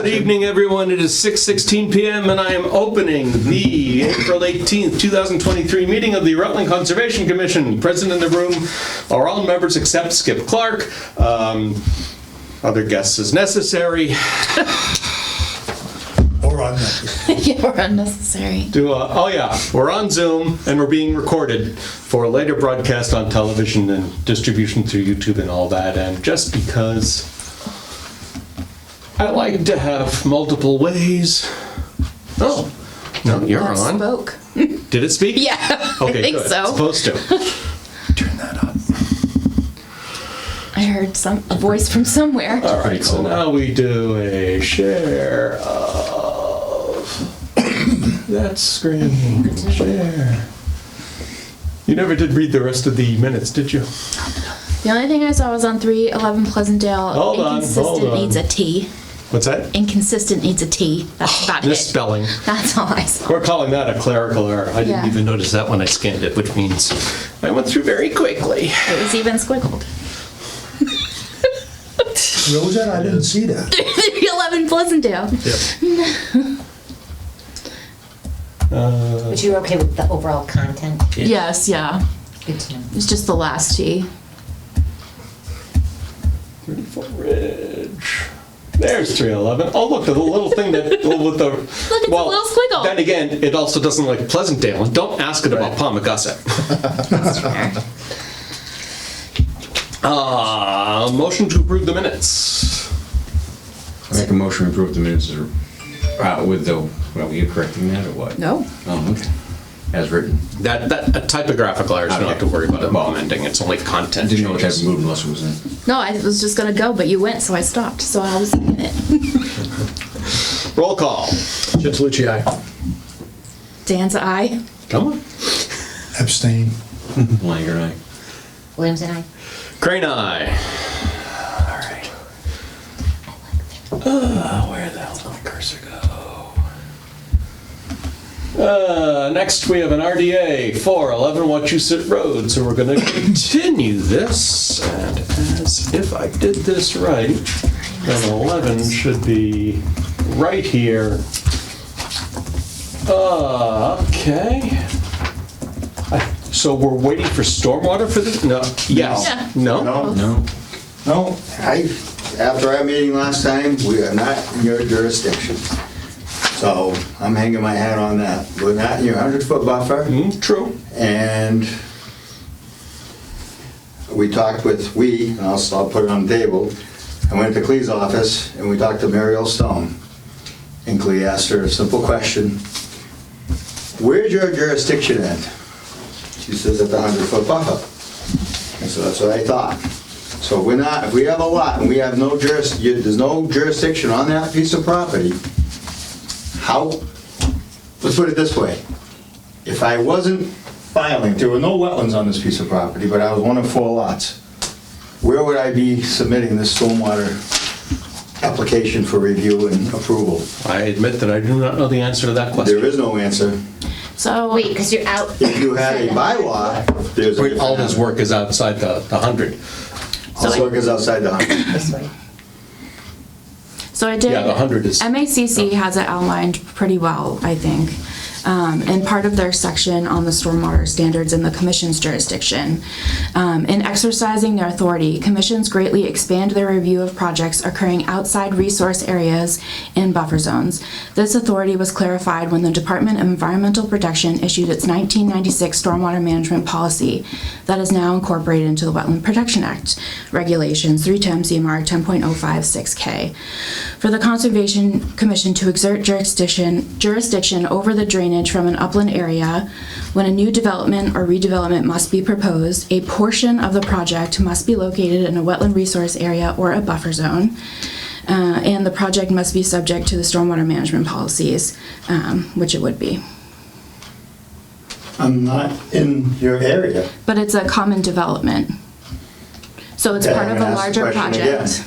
Good evening, everyone. It is 6:16 p.m. and I am opening the April 18th, 2023 meeting of the Rutland Conservation Commission. Present in the room are all members except Skip Clark. Other guests as necessary. Or unnecessary. Yeah, or unnecessary. Oh yeah, we're on Zoom and we're being recorded for a later broadcast on television and distribution through YouTube and all that. And just because I like to have multiple ways. Oh, no, you're That on. spoke. Did it speak? Yeah, Okay, I think good. so. It's supposed to. Turn that up. I heard a voice from somewhere. All right, so now we do a share of that screen. Share. You never did read the rest of the minutes, did you? The only thing I saw was on 311 Pleasantdale. Hold on, Inconsistent hold on. needs a T. What's that? Inconsistent needs a T. That's about it. Misspelling. That's all I saw. We're calling that a clerical error. I didn't Yeah. even notice that when I scanned it, which means I went through very quickly. It was even squiggled. Where was that? I didn't see that. 311 Pleasantdale. But you're okay with the overall content? Yes, yeah. Good to know. It's just the last T. 34 Ridge. There's 311. Oh, look, the little thing that with the. Look, it's a little squiggle. Then again, it also doesn't like Pleasantdale. And don't ask it about Wachusett. Motion to approve the minutes. I make a motion to approve the minutes with the, well, were you correcting that or what? No. Oh, okay. As written. That a typographical error, so you don't have to worry about it amending. It's only I content. didn't know what type of changes. move unless it was in. No, I was just gonna go, but you went, so I stopped. So I was in it. Roll call. Chitzalucci, aye. Dan's eye. Come on. Abstain. Langer, aye. Williams and I. Crane eye. All right. Where the hell did my cursor go? Next, we have an RDA 411 Wachusett Road, so we're going to continue this. And as if I did this right, then 11 should be right here. Okay. So we're waiting for stormwater for this? No. Yes. Yeah. No? No. No, after our meeting last time, we are not in your jurisdiction. So I'm hanging my hat on that. We're not in your 100-foot buffer, True. and we talked with, and I'll put it on the table, I went to Clee's office, and we talked to Muriel Stone. And Clee asked her a simple question, where's your jurisdiction end? She says at the 100-foot buffer. And so that's what I thought. So if we have a lot and we have no there's no jurisdiction on that piece of property, let's put it this way. If I wasn't filing, there were no wetlands on this piece of property, but I was one of 4 lots, where would I be submitting this stormwater application for review and approval? I admit that I do not know the answer to that question. There is no answer. So Wait, because you're out. If you had a bylaw, there's a Wait, all different his work is outside the 100. All his work is outside the 100. This way. So I did. Yeah, the 100 is- MACC has it outlined pretty well, I think. In part of their section on the stormwater standards in the commission's jurisdiction. In exercising their authority, commissions greatly expand their review of projects occurring outside resource areas and buffer zones. This authority was clarified when the Department of Environmental Protection issued its 1996 stormwater management policy that is now incorporated into the Wetland Protection Act regulations 310 CMR 10.056K. For the Conservation Commission to exert jurisdiction over the drainage from an upland area, when a new development or redevelopment must be proposed, a portion of the project must be located in a wetland resource area or a buffer zone, and the project must be subject to the stormwater management policies, which it would be. I'm not in your area. But it's a common development. So it's part of I'm a gonna ask the larger question again. project.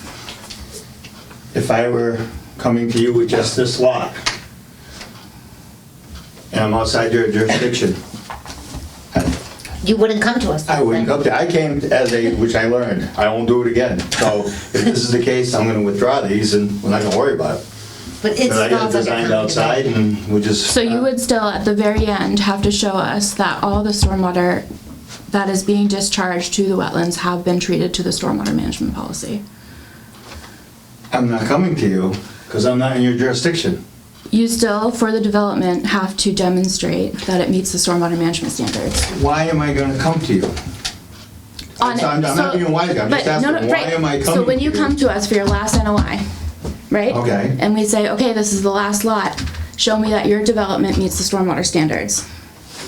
If I were coming to you with just this lot, and I'm outside your jurisdiction, You wouldn't come to us. I wouldn't come to, I came as which I learned, I won't do it again. So if this is the case, I'm gonna withdraw these and we're not gonna worry about it. But it's. Because I got it falls under designed common outside development. and we just. So you would still, at the very end, have to show us that all the stormwater that is being discharged to the wetlands have been treated to the stormwater management policy. I'm not coming to you because I'm not in your jurisdiction. You still, for the development, have to demonstrate that it meets the stormwater management standards. Why am I gonna come to you? On it. I'm not being wise, I'm just But no, asking, no, why right. am I coming to you? So when you come to us for your last NOI, right? Okay. And we say, okay, this is the last lot, show me that your development meets the stormwater standards.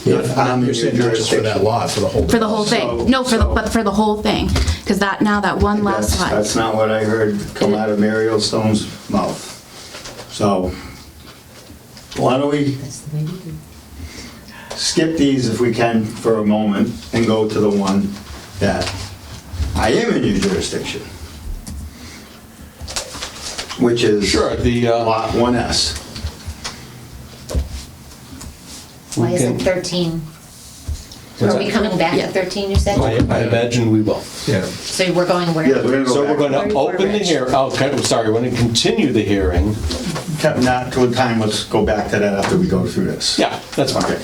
If I'm in You're your saying not just for that jurisdiction. lot, for the whole. For the whole So- thing. No, but for the whole thing. Because now that one last lot. That's not what I heard come out of Muriel Stone's mouth. So, why don't we That's the way we do. skip these if we can for a moment and go to the one that I am in your jurisdiction, which is Sure, the, Lot 1S. Why we isn't can, 13? What's Are we that? coming back Yeah. to 13, you said? I imagine we will. Yeah. So we're going where? Yeah, we're gonna go So back. we're going to 34 open the Ridge. hearing, okay, I'm sorry, we're going to continue the hearing. Not to a time, let's go back to that after we go through this. Yeah, that's fine. Okay.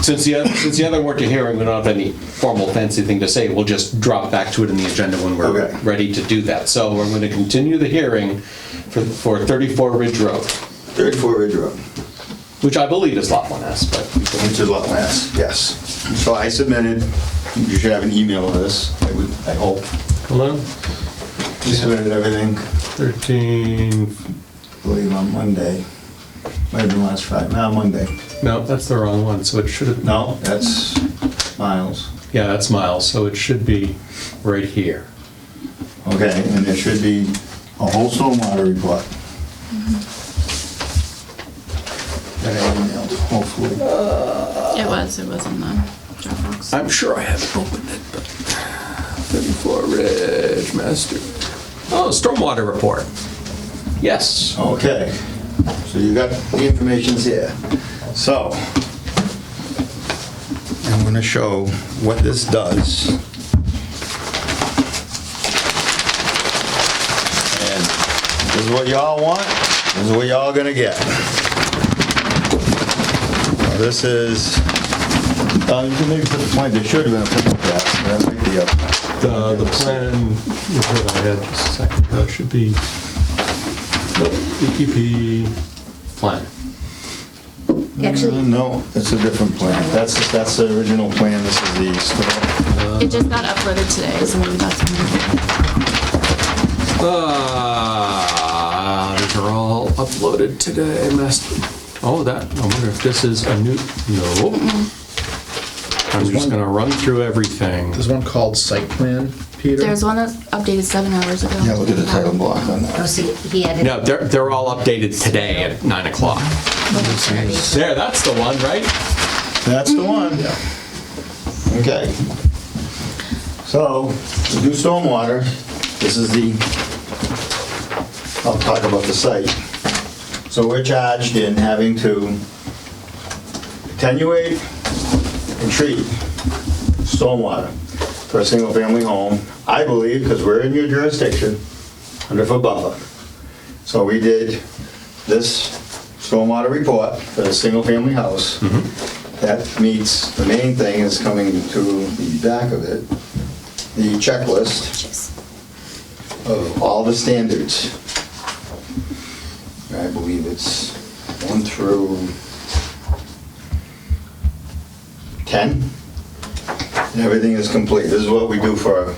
Since the other weren't a hearing, we don't have any formal fancy thing to say, we'll just drop back to it in the agenda when we're Okay. ready to do that. So we're going to continue the hearing for 34 Ridge Road, 34 Ridge Road, which I believe is Lot 1S, but which is Lot 1S, yes. So I submitted, you should have an email of this, I hope. hold on. You submitted everything, 13, I believe on Monday. Might have been last Friday, no, Monday. no, that's the wrong one, so it should have, No, that's Miles. yeah, that's Miles, so it should be right here. Okay, and there should be a whole stormwater report. That I emailed, hopefully. It was in the Dropbox. I'm sure I haven't opened it, but 34 Ridge Master. Oh, stormwater report. Yes. Okay, so you got the information's here. So, I'm gonna show what this does. And this is what y'all want, this is what y'all gonna get. Now, this is, you can maybe put the plan, there should have been a picture of that, so that might be up. The plan that I had just a second ago should be the EPP plan. Actually, No, it's a different plan. That's the original plan, this is the store. It just got uploaded today, so maybe that's. These are all uploaded today, Oh, I wonder if this is a new, no. I'm just gonna run through everything. There's one called site plan, Peter. There's one that's updated 7 hours ago. Yeah, look at the title block on that. oh, see, he added. No, they're all updated today at 9 o'clock. There, that's the one, right? That's the one. Okay. So, to do stormwater, this is I'll talk about the site. So we're charged in having to attenuate and treat stormwater for a single-family home, I believe, because we're in your jurisdiction, 100-foot buffer. So we did this stormwater report for a single-family house. That meets, the main thing is coming to the back of it, the checklist of all the standards. I believe it's 1 through 10. And everything is complete. This is what we do for,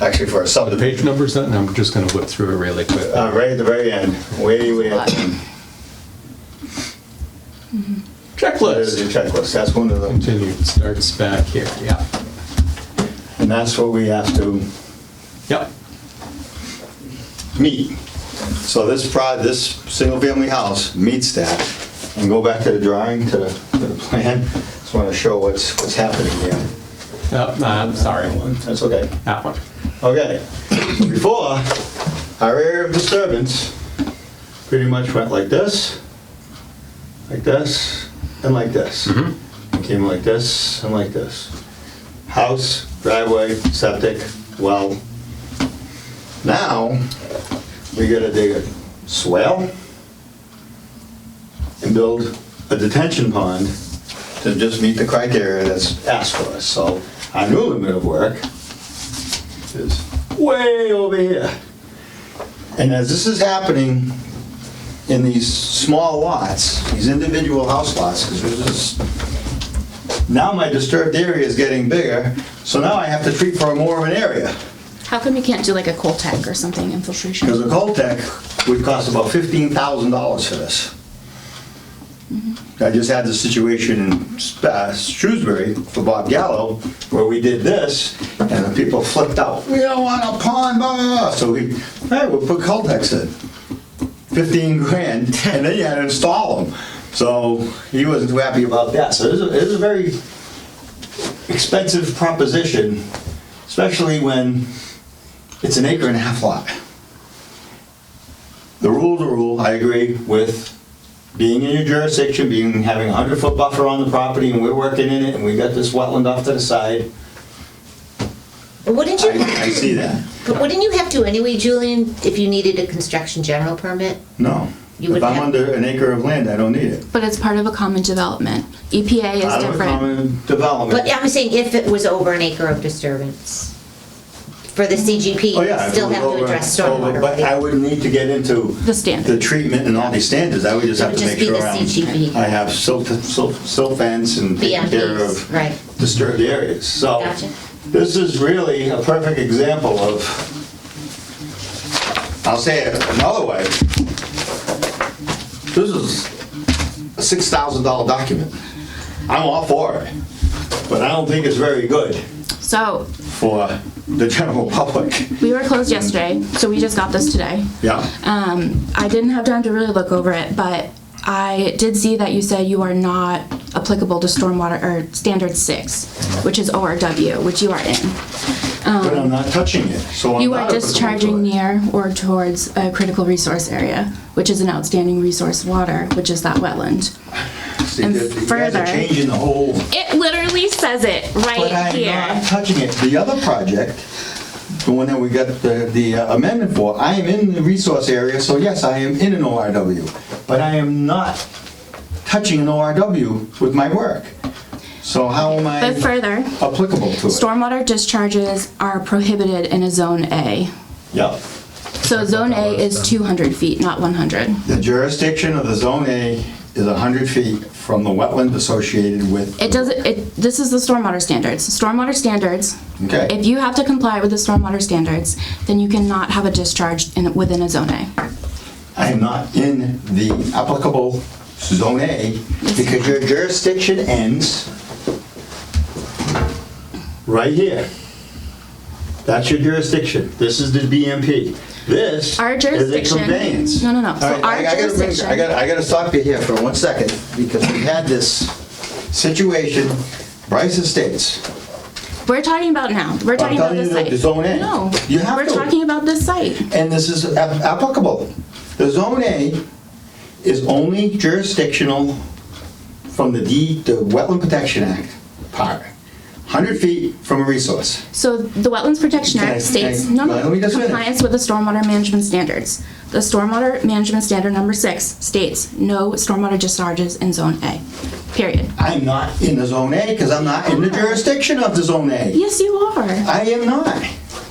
actually for a The subdivision. page numbers, and I'm just gonna whip through it really quick. Right at the very end, way at the end. There's Checklist. your checklist, that's one of them. Continue, starts back here, yeah. And that's what we have to Yep. meet. So this single-family house meets that. And go back to the drawing, to the plan. Just want to show what's happening here. Yep, I'm sorry. That's okay. That one. Okay. Before, our area of disturbance pretty much went like this, and like this. It came like this and like this. House, driveway, septic, well. Now, we gotta dig a swale and build a detention pond to just meet the criteria that's asked for us. So our new limit of work is way over here. And as this is happening in these small lots, these individual house lots, because there's this, now my disturbed area is getting bigger, so now I have to treat for more of an area. How come you can't do like a coal tech or something, infiltration? Because a coal tech would cost about $15,000 for this. I just had this situation in Shrewsbury for Bob Gallo, where we did this, and the people flipped out. We don't want a pond, blah, blah, blah. So all right, we'll put Coltex in. 15 grand, and then you had to install them. So he wasn't too happy about that. So it is a very expensive proposition, especially when it's an 1.5 acre lot. The rule's a rule, I agree with being in your jurisdiction, having a 100-foot buffer on the property, and we're working in it, and we got this wetland off to the side. But wouldn't you? I see that. But wouldn't you have to anyway, Julian, if you needed a construction general permit? No. You would If I'm have- under an acre of land, I don't need it. But it's part of a common development. EPA is Out of a different. common development. But I'm saying if it was over an acre of disturbance. For the CGP, Oh, you yeah, if it still was have to over- address over, stormwater. But I wouldn't need to get into The standard. the treatment and all these standards. I would just It have would to just make be sure the CGP. I have silt fence and taking care BMPs, of right. disturbed areas. So Gotcha. this is really a perfect example of, I'll say it another way. This is a $6,000 document. I'm all for it, but I don't think it's very good So for the general public. we were closed yesterday, so we just got this today. Yeah. I didn't have time to really look over it, but I did see that you said you are not applicable to stormwater or standard 6, which is ORW, which you are in. But I'm not touching it, so I'm You not are applicable discharging to it. near or towards a critical resource area, which is an outstanding resource water, which is that wetland. See, and you guys are further- changing the whole, It literally says it but right I'm here. not touching it. The other project, the one that we got the amendment for, I am in the resource area, so yes, I am in an ORW, but I am not touching an ORW with my work. So how am I But further, applicable to it? stormwater discharges are prohibited in a Zone A. Yep. So Zone A is 200 feet, not 100. The jurisdiction of the Zone A is 100 feet from the wetland associated with. This is the stormwater standards. Stormwater standards, Okay. if you have to comply with the stormwater standards, then you cannot have a discharge within a Zone A. I am not in the applicable Zone A because your jurisdiction ends right here. That's your jurisdiction. This is the BMP. This Our is a jurisdiction. conveyance. No. All So right, our I gotta jurisdiction. I gotta stop you here for 1 second because we had this situation, Bryce Estates. We're talking about now. We're talking about telling this you that site. the Zone A. No. You have We're to. talking about this site. And this is applicable. The Zone A is only jurisdictional from the Wetland Protection Act part. 100 feet from a resource. So the Wetlands Protection Can I- Act states, can I- no, let me just finish. compliance with the stormwater management standards. The stormwater management standard number 6 states no stormwater discharges in Zone A, period. I'm not in the Zone A because I'm not in the jurisdiction of the Zone A. Yes, you are. I am not.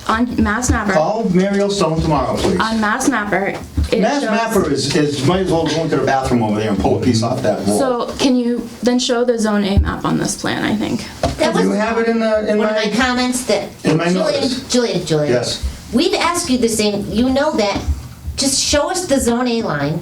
On Mass Mapper, Call Mary L. Stone tomorrow, please. on Mass Mapper, it Mass shows- Mapper is, might as well go into the bathroom over there and pull a piece off that wall. So can you then show the Zone A map on this plan, I think? That Do you was have it in one of my my, comments that. In my notice. Julian. Yes. We've asked you the same, you know that, just show us the Zone A line,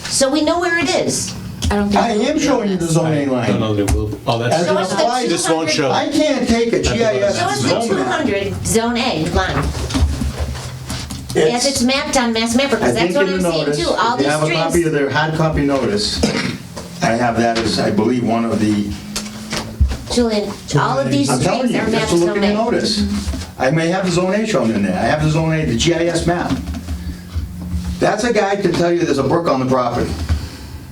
so we know where it is. I don't think. I am showing you the Zone A No, line. no, it will. Oh, As that's. it Show us the applies, This won't 200 show. I can't take a GIS Show us the zone map. 200 Zone A line, as It's- it's mapped on Mass Mapper, I because that's think what in I'm the seeing notice, too, all if you these have a copy streams. of their hard copy notice, I have that as, I believe, one of the. Julian, all of these I'm telling streams you, are just mapped to look Zone in the A. notice. I may have the Zone A shown in there. I have the Zone A, the GIS map. That's a guide to tell you there's a brook on the property.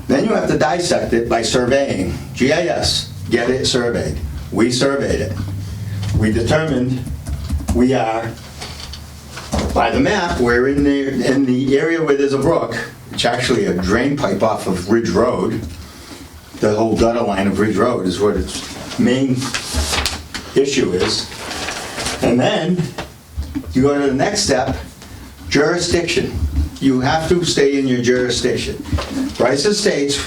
Then you have to dissect it by surveying. GIS, get it surveyed. We surveyed it. We determined we are By the map, we're in the area where there's a brook. It's actually a drain pipe off of Ridge Road. The whole gutter line of Ridge Road is what its main issue is. And then you go to the next step, jurisdiction. You have to stay in your jurisdiction. Bryce states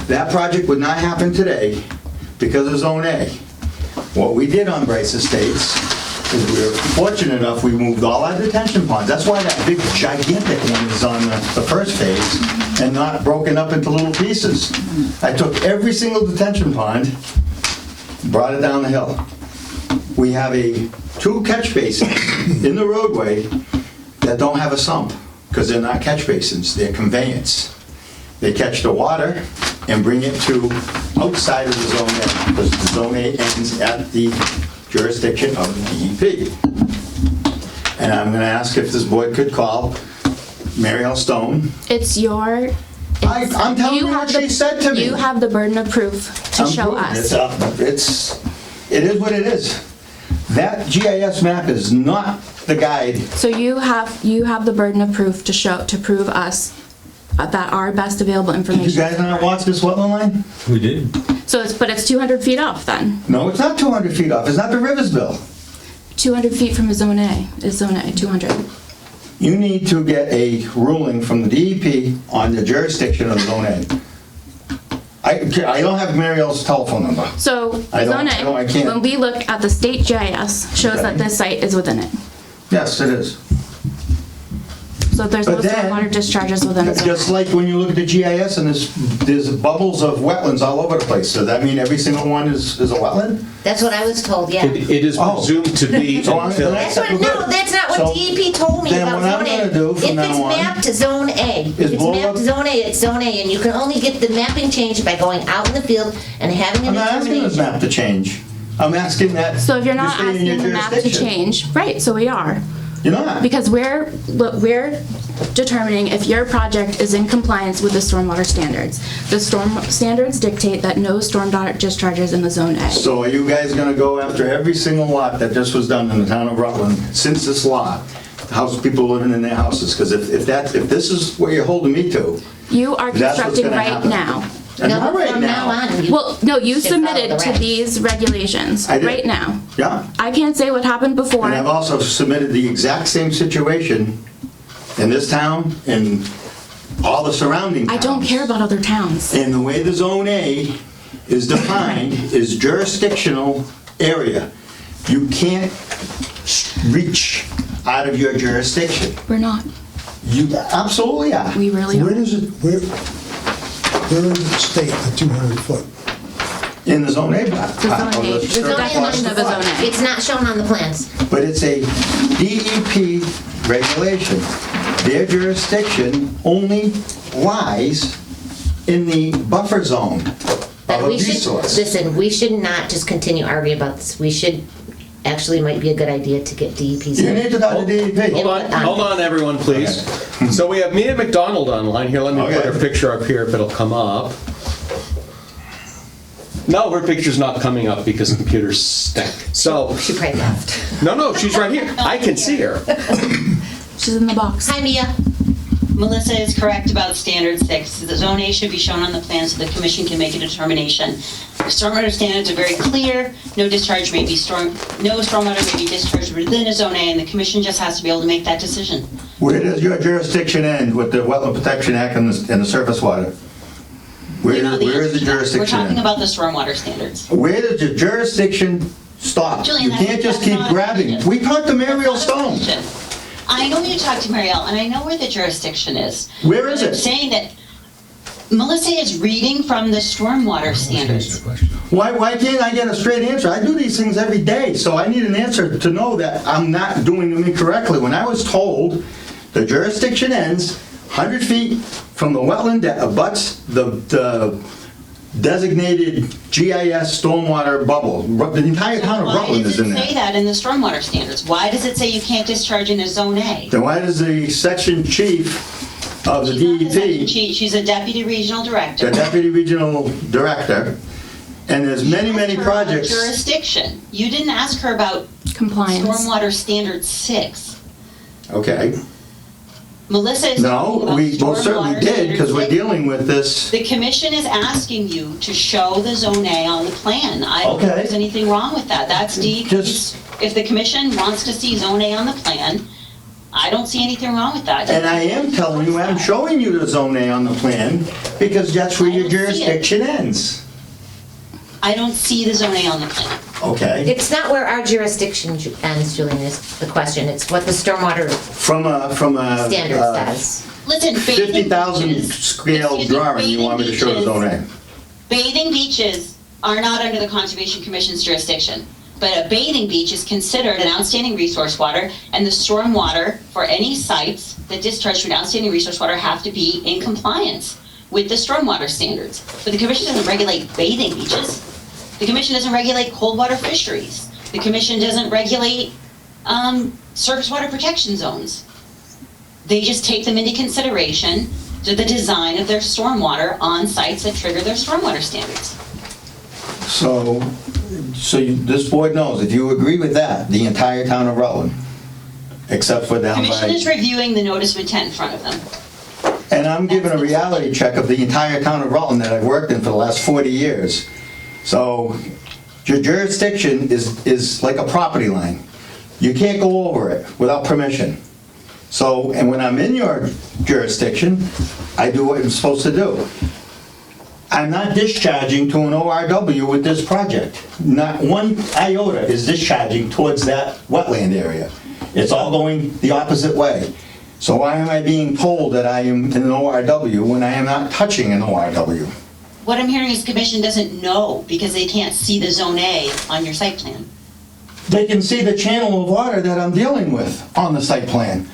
that project would not happen today because of Zone A. What we did on Bryce Estates is we were fortunate enough, we moved all our detention ponds. That's why that big gigantic one is on the first phase and not broken up into little pieces. I took every single detention pond, brought it down the hill. We have 2 catch basins in the roadway that don't have a sump because they're not catch basins, they're conveyance. They catch the water and bring it to outside of the Zone A, because the Zone A ends at the jurisdiction of the DEP. And I'm going to ask if this board could call Mary L. Stone. It's your... I'm telling you what she said to me. You have the burden of proof to show us. It is what it is. That GIS map is not the guide. So you have the burden of proof to prove us that our best available information. You guys not watch this wetland line? We did. But it's 200 feet off then. No, it's not 200 feet off. It's not the Riversville. 200 feet from a Zone A is Zone A, 200. You need to get a ruling from the DEP on the jurisdiction of Zone A. I don't have Mary L's telephone number. So I Zone can't. A, when we look at the state GIS, shows that this site is within it. Yes, it is. So there's no But then, stormwater discharges within the zone. just like when you look at the GIS and there's bubbles of wetlands all over the place. Does that mean every single one is a wetland? That's what I was told, yeah. It is Oh. presumed to be So until... That's not what So, DEP told me then about what I'm Zone A. gonna do from now on If it's mapped to Zone A, is it's blow mapped up- to Zone A, it's Zone A, and you can only get the mapping changed by going out in the field and having a I'm not asking this determination. map to change. I'm asking that. So if you're not you stay in your asking the map to jurisdiction. change, right, so we are. You're not. Because we're determining if your project is in compliance with the stormwater standards. The storm standards dictate that no stormwater discharges in the Zone A. So are you guys gonna go after every single lot that just was done in the town of Rutland since this lot? House people living in their houses, because if this is what you're holding me to, You are that's what's constructing gonna right happen. now. And No, not right from now on, you Well, no, you should follow submitted the to regs. these regulations I did. right now. Yeah. I can't say what happened before. And I've also submitted the exact same situation in this town and all the surrounding towns. I don't care about other towns. And the way the Zone A is defined is jurisdictional area. You can't reach out of your jurisdiction. We're not. You absolutely are. We really Where are. does it, where does it state the 200 foot? In the Zone A block. The Zone A, The Zone A definition of a Zone A. It's not shown on the plans. But it's a DEP regulation. Their jurisdiction only lies in the buffer zone But of a we should, resource. listen, we should not just continue arguing about this. We should, actually might be a good idea to get DEP's. You need to talk to DEP. Hold on, everyone, please. So we have Mia McDonald online here. Let me put Okay. her picture up here if it'll come up. No, her picture's not coming up because computers stink. So, She probably left. no, she's right here. I can see her. She's in the box. Hi, Mia. Melissa is correct about standard 6. The Zone A should be shown on the plan so the commission can make a determination. Stormwater standards are very clear. No stormwater may be discharged within a Zone A, and the commission just has to be able to make that decision. Where does your jurisdiction end with the Wetland Protection Act and the surface water? We know Where is the answer to that. jurisdiction We're talking end? about the stormwater standards. Where does your jurisdiction stop? Julian, You can't just that's keep not a grabbing. question. We talked to Mary L. That's not a Stone. question. I know you talked to Marielle, and I know where the jurisdiction is. Where is But I'm it? saying that Melissa is reading from the stormwater standards. Why can't I get a straight answer? I do these things every day, so I need an answer to know that I'm not doing them incorrectly. When I was told the jurisdiction ends 100 feet from the wetland that abuts the designated GIS stormwater bubble. The entire town of Why Rutland does is in it say there. that in the stormwater standards? Why does it say you can't discharge in a Zone A? Then why does the section chief of the She's not the section DEP, chief, she's a deputy regional director. the deputy regional director, and there's many Asked her about projects. Jurisdiction. You didn't ask her about Compliance. stormwater standard 6. Okay. Melissa is talking No, about we most certainly stormwater did, because we're standards. dealing with this. The commission is asking you to show the Zone A on the plan. I don't think Okay. there's anything wrong with that. That's Just- if the commission wants to see Zone A on the plan, I don't see anything wrong with that. And I am telling you, I'm showing you the Zone A on the plan, because that's where your I don't see it. jurisdiction ends. I don't see the Zone A on the plan. Okay? It's not where our jurisdiction ends, Julian, is the question. It's what the stormwater From a standard says. Listen, bathing 50,000 beaches- scale excuse me, drawing, you want me to show the bathing Zone A? beaches- Bathing beaches are not under the Conservation Commission's jurisdiction, but a bathing beach is considered an outstanding resource water, and the stormwater for any sites that discharge from outstanding resource water have to be in compliance with the stormwater standards. But the commission doesn't regulate bathing beaches. The commission doesn't regulate cold water fisheries. The commission doesn't regulate surface water protection zones. They just take them into consideration to the design of their stormwater on sites that trigger their stormwater standards. So this board knows, if you agree with that, the entire town of Rutland, except for down Commission is by, reviewing the notice of intent in front of them. and I'm giving a reality check of the entire town of Rutland that I've worked in for the last 40 years. So your jurisdiction is like a property line. You can't go over it without permission. So, and when I'm in your jurisdiction, I do what I'm supposed to do. I'm not discharging to an ORW with this project. Not one iota is discharging towards that wetland area. It's all going the opposite way. So why am I being told that I am in an ORW when I am not touching an ORW? What I'm hearing is the commission doesn't know because they can't see the Zone A on your site plan. They can see the channel of water that I'm dealing with on the site plan.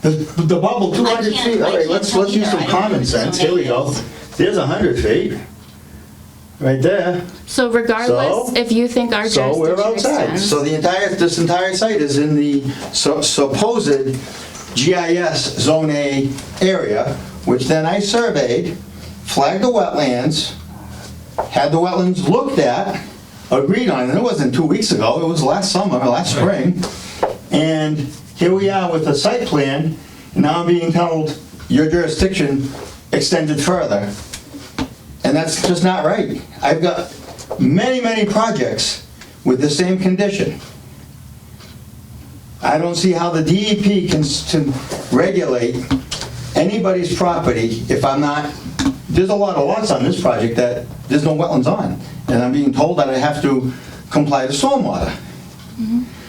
The bubble, 200 I feet, all right, can't let's tell use either. some I don't know common what sense, zone here we A go. is. There's 100 feet, right there. So regardless, So- if you think our So we're jurisdiction outside. extends. So this entire site is in the supposed GIS Zone A area, which then I surveyed, flagged the wetlands, had the wetlands looked at, agreed on, and it wasn't 2 weeks ago, it was last summer, last spring. And here we are with a site plan, and now I'm being told your jurisdiction extended further. And that's just not right. I've got many, many projects with the same condition. I don't see how the DEP can regulate anybody's property if I'm not, there's a lot of lots on this project that there's no wetlands on. And I'm being told that I have to comply to stormwater.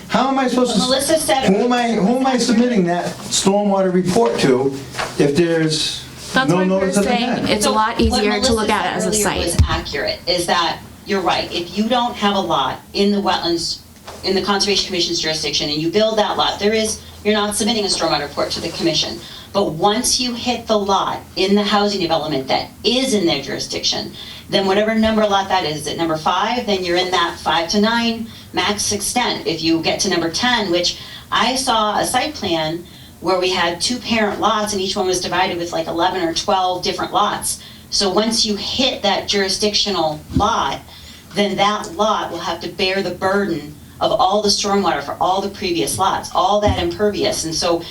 How am I supposed to? Melissa said- Who am I submitting that stormwater report to if there's That's no why we're notice of saying intent? it's a lot easier to look at it as a What Melissa said earlier site. was accurate, is that, you're right, if you don't have a lot in the wetlands, in the Conservation Commission's jurisdiction, and you build that lot, you're not submitting a stormwater report to the commission. But once you hit the lot in the housing development that is in their jurisdiction, then whatever number lot that is at number 5, then you're in that 5 to 9 max extent. If you get to number 10, which I saw a site plan where we had 2 parent lots and each one was divided with like 11 or 12 different lots. So once you hit that jurisdictional lot, then that lot will have to bear the burden of all the stormwater for all the previous lots, all that impervious. And so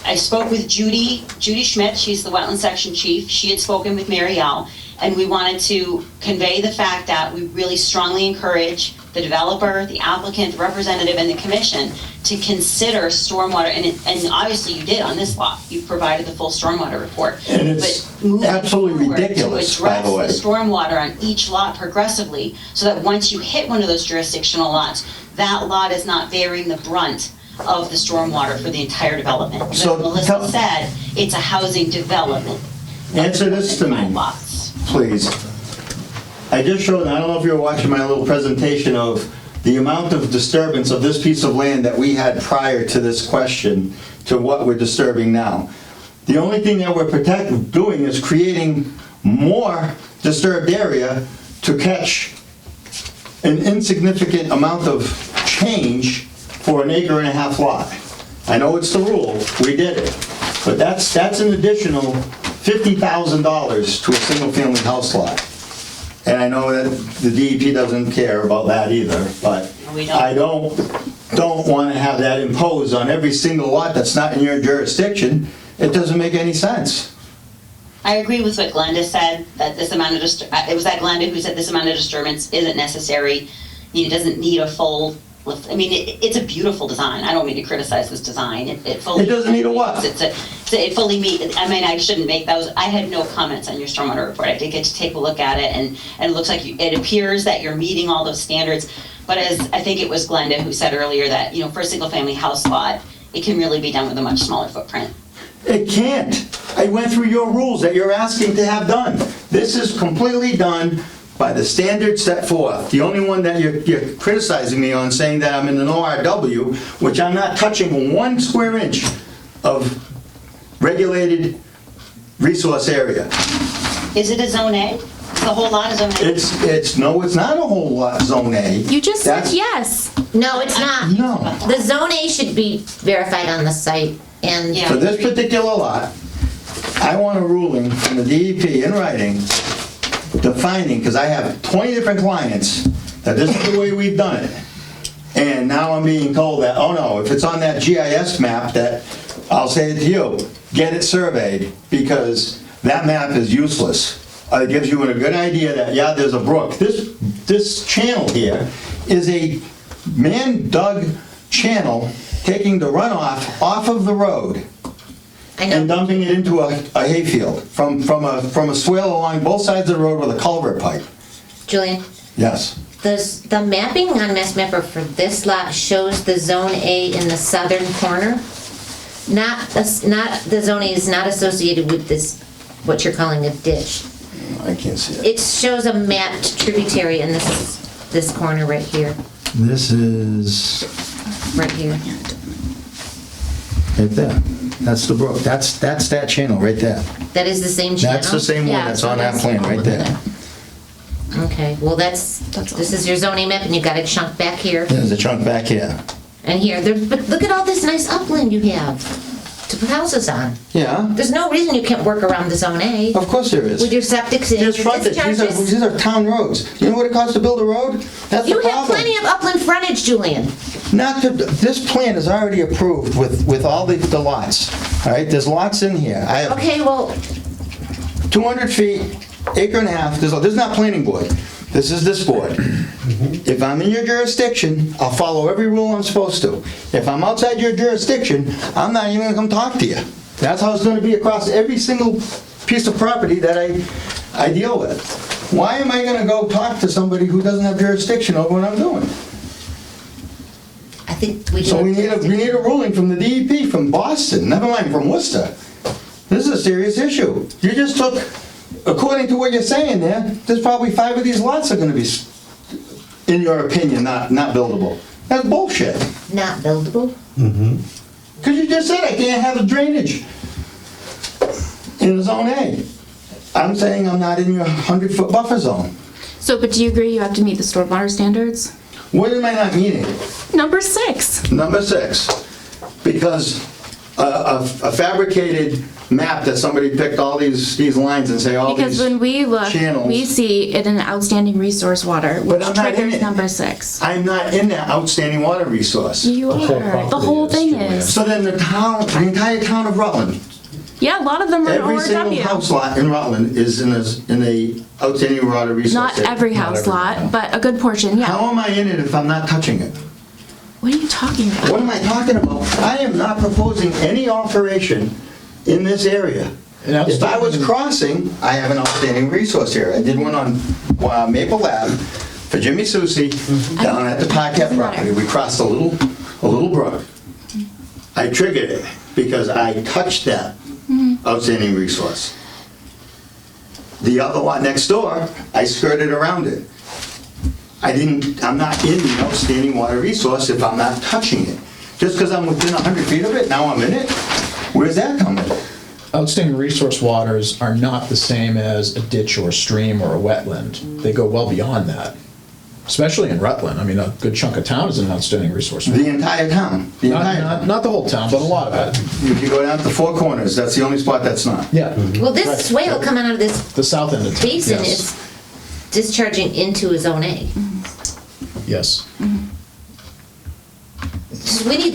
I spoke with Judy Schmidt, she's the wetland section chief. She had spoken with Mary Al, and we wanted to convey the fact that we really strongly encourage the developer, the applicant, the representative, and the commission to consider stormwater, and obviously you did on this lot. You provided the full stormwater report. And it's But moving absolutely forward, ridiculous, by the way. To address the stormwater on each lot progressively, so that once you hit one of those jurisdictional lots, that lot is not bearing the brunt of the stormwater for the entire development. So As Melissa tell- said, it's a housing development. Answer this to me. Five lots. Please. I just showed, I don't know if you were watching my little presentation of the amount of disturbance of this piece of land that we had prior to this question to what we're disturbing now. The only thing that we're doing is creating more disturbed area to catch an insignificant amount of change for an 1.5 acre lot. I know it's the rule, we did it, but that's an additional $50,000 to a single-family house lot. And I know that the DEP doesn't care about that either, but We don't. I don't, don't want to have that imposed on every single lot that's not in your jurisdiction, it doesn't make any sense. I agree with what Glenda said, that this amount of, it was that Glenda who said this amount of disturbance isn't necessary. It doesn't need a full, I mean, it's a beautiful design. I don't mean to criticize this design. It fully. It doesn't need a what? It fully meet, I mean, I shouldn't make those, I had no comments on your stormwater report. I did get to take a look at it, and it looks like it appears that you're meeting all those standards. But as I think it was Glenda who said earlier that, for a single family house lot, it can really be done with a much smaller footprint. It can't. I went through your rules that you're asking to have done. This is completely done by the standards set forth. The only one that you're criticizing me on, saying that I'm in an ORW, which I'm not touching 1 square inch of regulated resource area. Is it a zone A? Is the whole lot a zone A? No, it's not a whole lot zone A. You just said That's- yes. No, it's not. No. The zone A should be verified on the site, and Yeah. For this particular lot, I want a ruling from the DEP in writing defining, because I have 20 different clients, that this is the way we've done it. And now I'm being told that, oh no, if it's on that GIS map, that, I'll say it to you, get it surveyed, because that map is useless. It gives you a good idea that, yeah, there's a brook. This channel here is a man-dug channel taking the runoff off of the road I and know. dumping it into a hayfield from a swale along both sides of the road with a culvert pipe. Julian, Yes. the mapping on Mass Mapper for this lot shows the zone A in the southern corner. The zone A is not associated with this, what you're calling a ditch. I can't see it. It shows a mapped tributary in this corner right here, This is right here. right there. That's the brook. That's that channel right there. That is the same channel? That's the same one Yeah, that's so on that that's plan all right within there. Okay, well this is your zoning map, and you've got a chunk back here There's a chunk back here. and here. But look at all this nice upland you have to put houses on. Yeah, There's no reason you can't work around the zone A of course there is. with your septic There's frontage. discharges. These are town roads. You know what it costs to build a road? That's the You have problem. plenty of upland frontage, Julian. This plan is already approved with all the lots. All right, there's lots in here. I have Okay, well, 200 feet, acre and a half. This is not planning board. This is this board. If I'm in your jurisdiction, I'll follow every rule I'm supposed to. If I'm outside your jurisdiction, I'm not even gonna come talk to you. That's how it's gonna be across every single piece of property that I deal with. Why am I gonna go talk to somebody who doesn't have jurisdiction over what I'm doing? I think we do. So we need a ruling from the DEP, from Boston, never mind from Worcester. This is a serious issue. You just took, according to what you're saying there, there's probably 5 of these lots are gonna be, in your opinion, not buildable. That's bullshit. Not buildable? Because you just said I can't have a drainage in Zone A. I'm saying I'm not in your 100-foot buffer zone. So, but do you agree you have to meet the stormwater standards? What am I not meeting? Number 6. Number 6, because a fabricated map that somebody picked all these lines and say all Because these when we look, channels. we see it in outstanding resource water, But which I'm not in triggers it. number 6. I'm not in that outstanding water resource. You are. The whole thing is. So then the entire town of Rutland, Yeah, a lot of them are every single house ORW. lot in Rutland is in a outstanding water resource. Not area. every house lot, but a good portion, yeah. How am I in it if I'm not touching it? What are you talking about? What am I talking about? I am not proposing any alteration in this area. If I was crossing, I have an outstanding resource area. I did one on Maple Ave for Jimmy Susi down at the Paquette Doesn't matter. property. We crossed a little brook. I triggered it because I touched that outstanding resource. The other lot next door, I skirted around it. I'm not in the outstanding water resource if I'm not touching it. Just because I'm within 100 feet of it, now I'm in it? Where's that coming? Outstanding resource waters are not the same as a ditch or a stream or a wetland. They go well beyond that, especially in Rutland. I mean, a good chunk of town is an outstanding resource. The entire town. The entire town. Not the whole town, but a lot of it. If you go down to Four Corners, that's the only spot that's not. Yeah. Well, this swale coming out of this The south end of town. basin yes. is discharging into a zone A. Yes. We need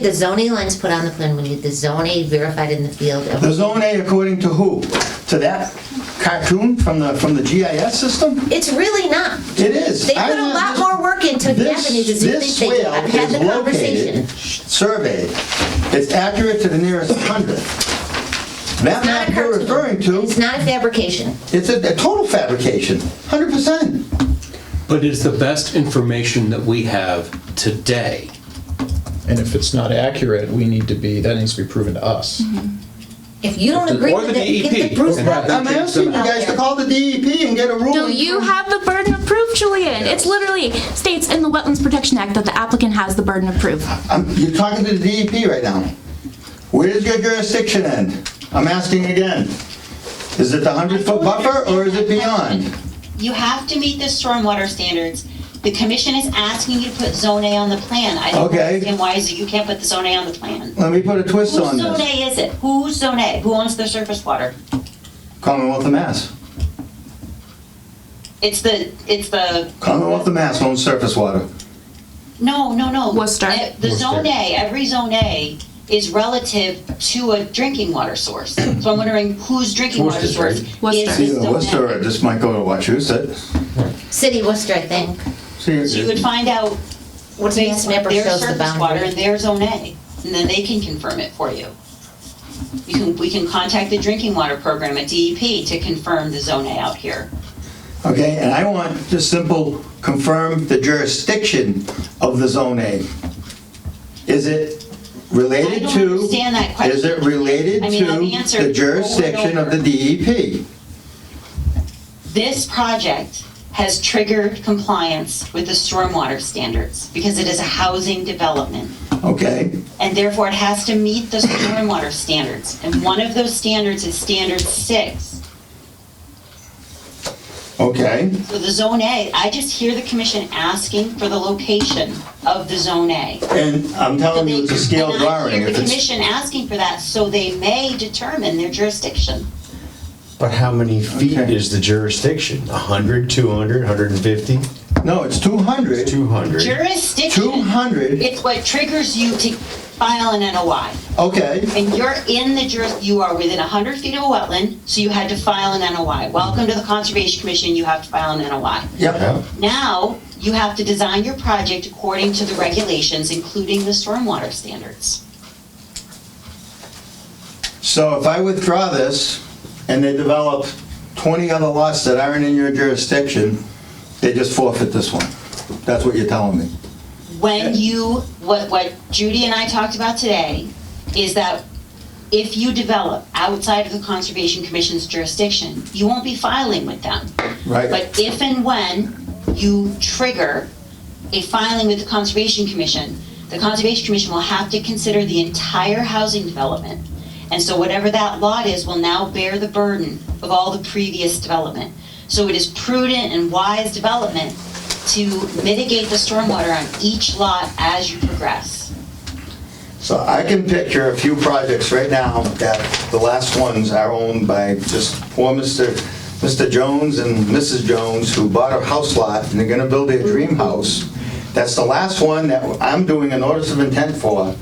the zone A lines put on the plan, we need the zone A verified in the field. The zone A according to who? To that cartoon from the GIS system? It's really not. It is. They put a lot more work into the avenues as you think This they do. swale I've had is the conversation. located, surveyed. It's accurate to the nearest 100. That It's not map a you're cartoon. referring to, It's not a fabrication. it's a total fabrication, 100%. But it's the best information that we have today. And if it's not accurate, that needs to be proven to us. If you don't agree Or the with it, get the DEP. proof And have out. them I'm asking you guys to call the DEP and get a ruling. Do you have the burden of proof, Julian? It's literally states in the Wetlands Protection Act that the applicant has the burden of proof. You're talking to the DEP right now. Where does your jurisdiction end? I'm asking again. Is it the 100-foot buffer or is it beyond? You have to meet the stormwater standards. The commission is asking you to put zone A on the plan. I don't Okay. understand why you can't put the zone A on the plan. Let me put a twist Whose on zone this. A is it? Whose zone A? Who owns the surface water? Commonwealth of Mass. It's the. Commonwealth of Mass owns surface water. No. Worcester. The zone A, every zone A is relative to a drinking water source. So I'm wondering whose drinking water Worcester's, source right? Worcester. is See, this the zone Worcester, A. or this might go to Wachusett. City Worcester, I think. See, So you would find out What's the mass map their shows the surface water boundary? and their zone A, and then they can confirm it for you. We can contact the drinking water program at DEP to confirm the zone A out here. Okay, and I want just simple confirm the jurisdiction of the Zone A. Is it related I to? don't understand that question. Is it related I mean, I've to answered the jurisdiction over of the E DEP? This project has triggered compliance with the stormwater standards because it is a housing development. Okay, And therefore, it has to meet the stormwater standards. And one of those standards is standard 6. okay. So the zone A, I just hear the commission asking for the location of the zone A. And I'm telling you, it's a scale And I drawing. hear If the it's, commission asking for that so they may determine their jurisdiction. But how many feet Okay. is the jurisdiction? 100, 200, 150, no, it's 200. 200? Jurisdiction, 200, it's what triggers you to file an NOI. okay. And you're in the you are within 100 feet of a wetland, so you had to file an NOI. Welcome to the Conservation Commission, you have to file an NOI. Yep, Now, you have to design your project according to the regulations, including the stormwater standards. so if I withdraw this and they develop 20 other lots that aren't in your jurisdiction, they just forfeit this one. That's what you're telling me. When you, what Judy and I talked about today is that if you develop outside of the Conservation Commission's jurisdiction, you won't be filing with them. Right? But if and when you trigger a filing with the Conservation Commission, the Conservation Commission will have to consider the entire housing development. And so whatever that lot is will now bear the burden of all the previous development. So it is prudent and wise development to mitigate the stormwater on each lot as you progress. So I can picture a few projects right now that the last ones are owned by just poor Mr. Jones and Mrs. Jones who bought a house lot and they're gonna build their dream house. That's the last one that I'm doing a notice of intent for.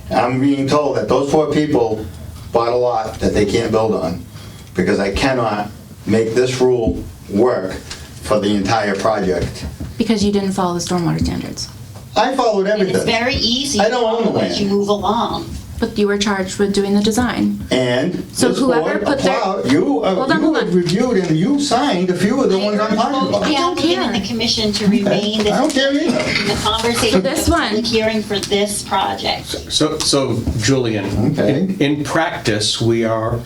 I'm being told that those poor people bought a lot that they can't build on because I cannot make this rule work for the entire project. Because you didn't follow the stormwater standards. I followed And it's everything. very easy I to don't own the follow as you land. move along. But you were charged with doing the design. And So this whoever board put their- applaud, you Hold on. have reviewed and you signed a few of the ones I'm talking I about. urge the applicant and the commission to remain I don't care either. in the conversation. This of the one. public hearing for this project. So Julian, Okay. in practice, we are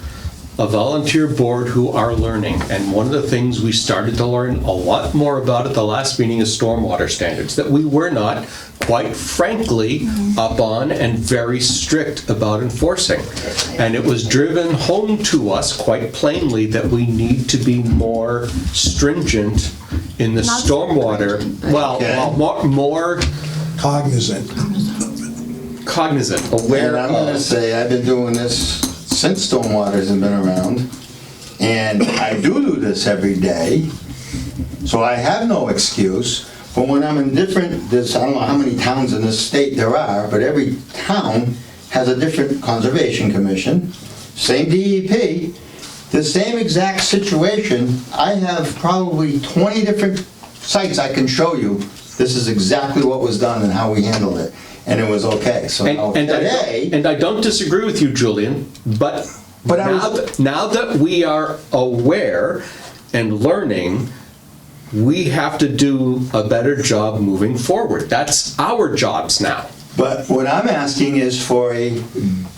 a volunteer board who are learning. And one of the things we started to learn a lot more about at the last meeting is stormwater standards, that we were not, quite frankly, up on and very strict about enforcing. And it was driven home to us quite plainly that we need to be more stringent in the Not stormwater, Okay. more Cognizant. cognizant, And aware I'm gonna of. say, I've been doing this since stormwaters have been around. And I do this every day, so I have no excuse. But when I'm in different, I don't know how many towns in this state there are, but every town has a different conservation commission, same DEP, the same exact situation. I have probably 20 different sites I can show you. This is exactly what was done and how we handled it, and it was okay. So now today... And I don't disagree with you, Julian, but But now that we are aware and learning, we have to do a better job moving forward. That's our jobs now. But what I'm asking is for a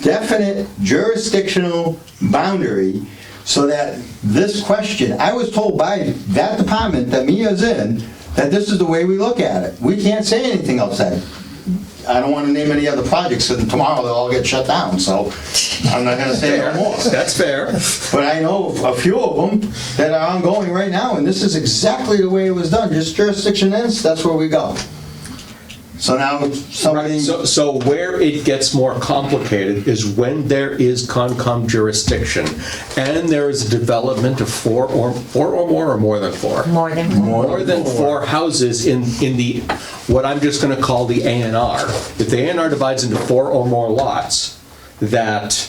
definite jurisdictional boundary so that this question, I was told by that department that Mia's in, that this is the way we look at it. We can't say anything outside. I don't want to name any other projects, and tomorrow they'll all get shut down, so I'm not going to say no more. That's fair. But I know a few of them that are ongoing right now, and this is exactly the way it was done. Just jurisdiction ends, that's where we go. So now somebody... So where it gets more complicated is when there is Concom jurisdiction and there is a development of four or more or more than four? More than More than four houses in the, what I'm just going to call the A&R. If the A&R divides into 4 or more lots, that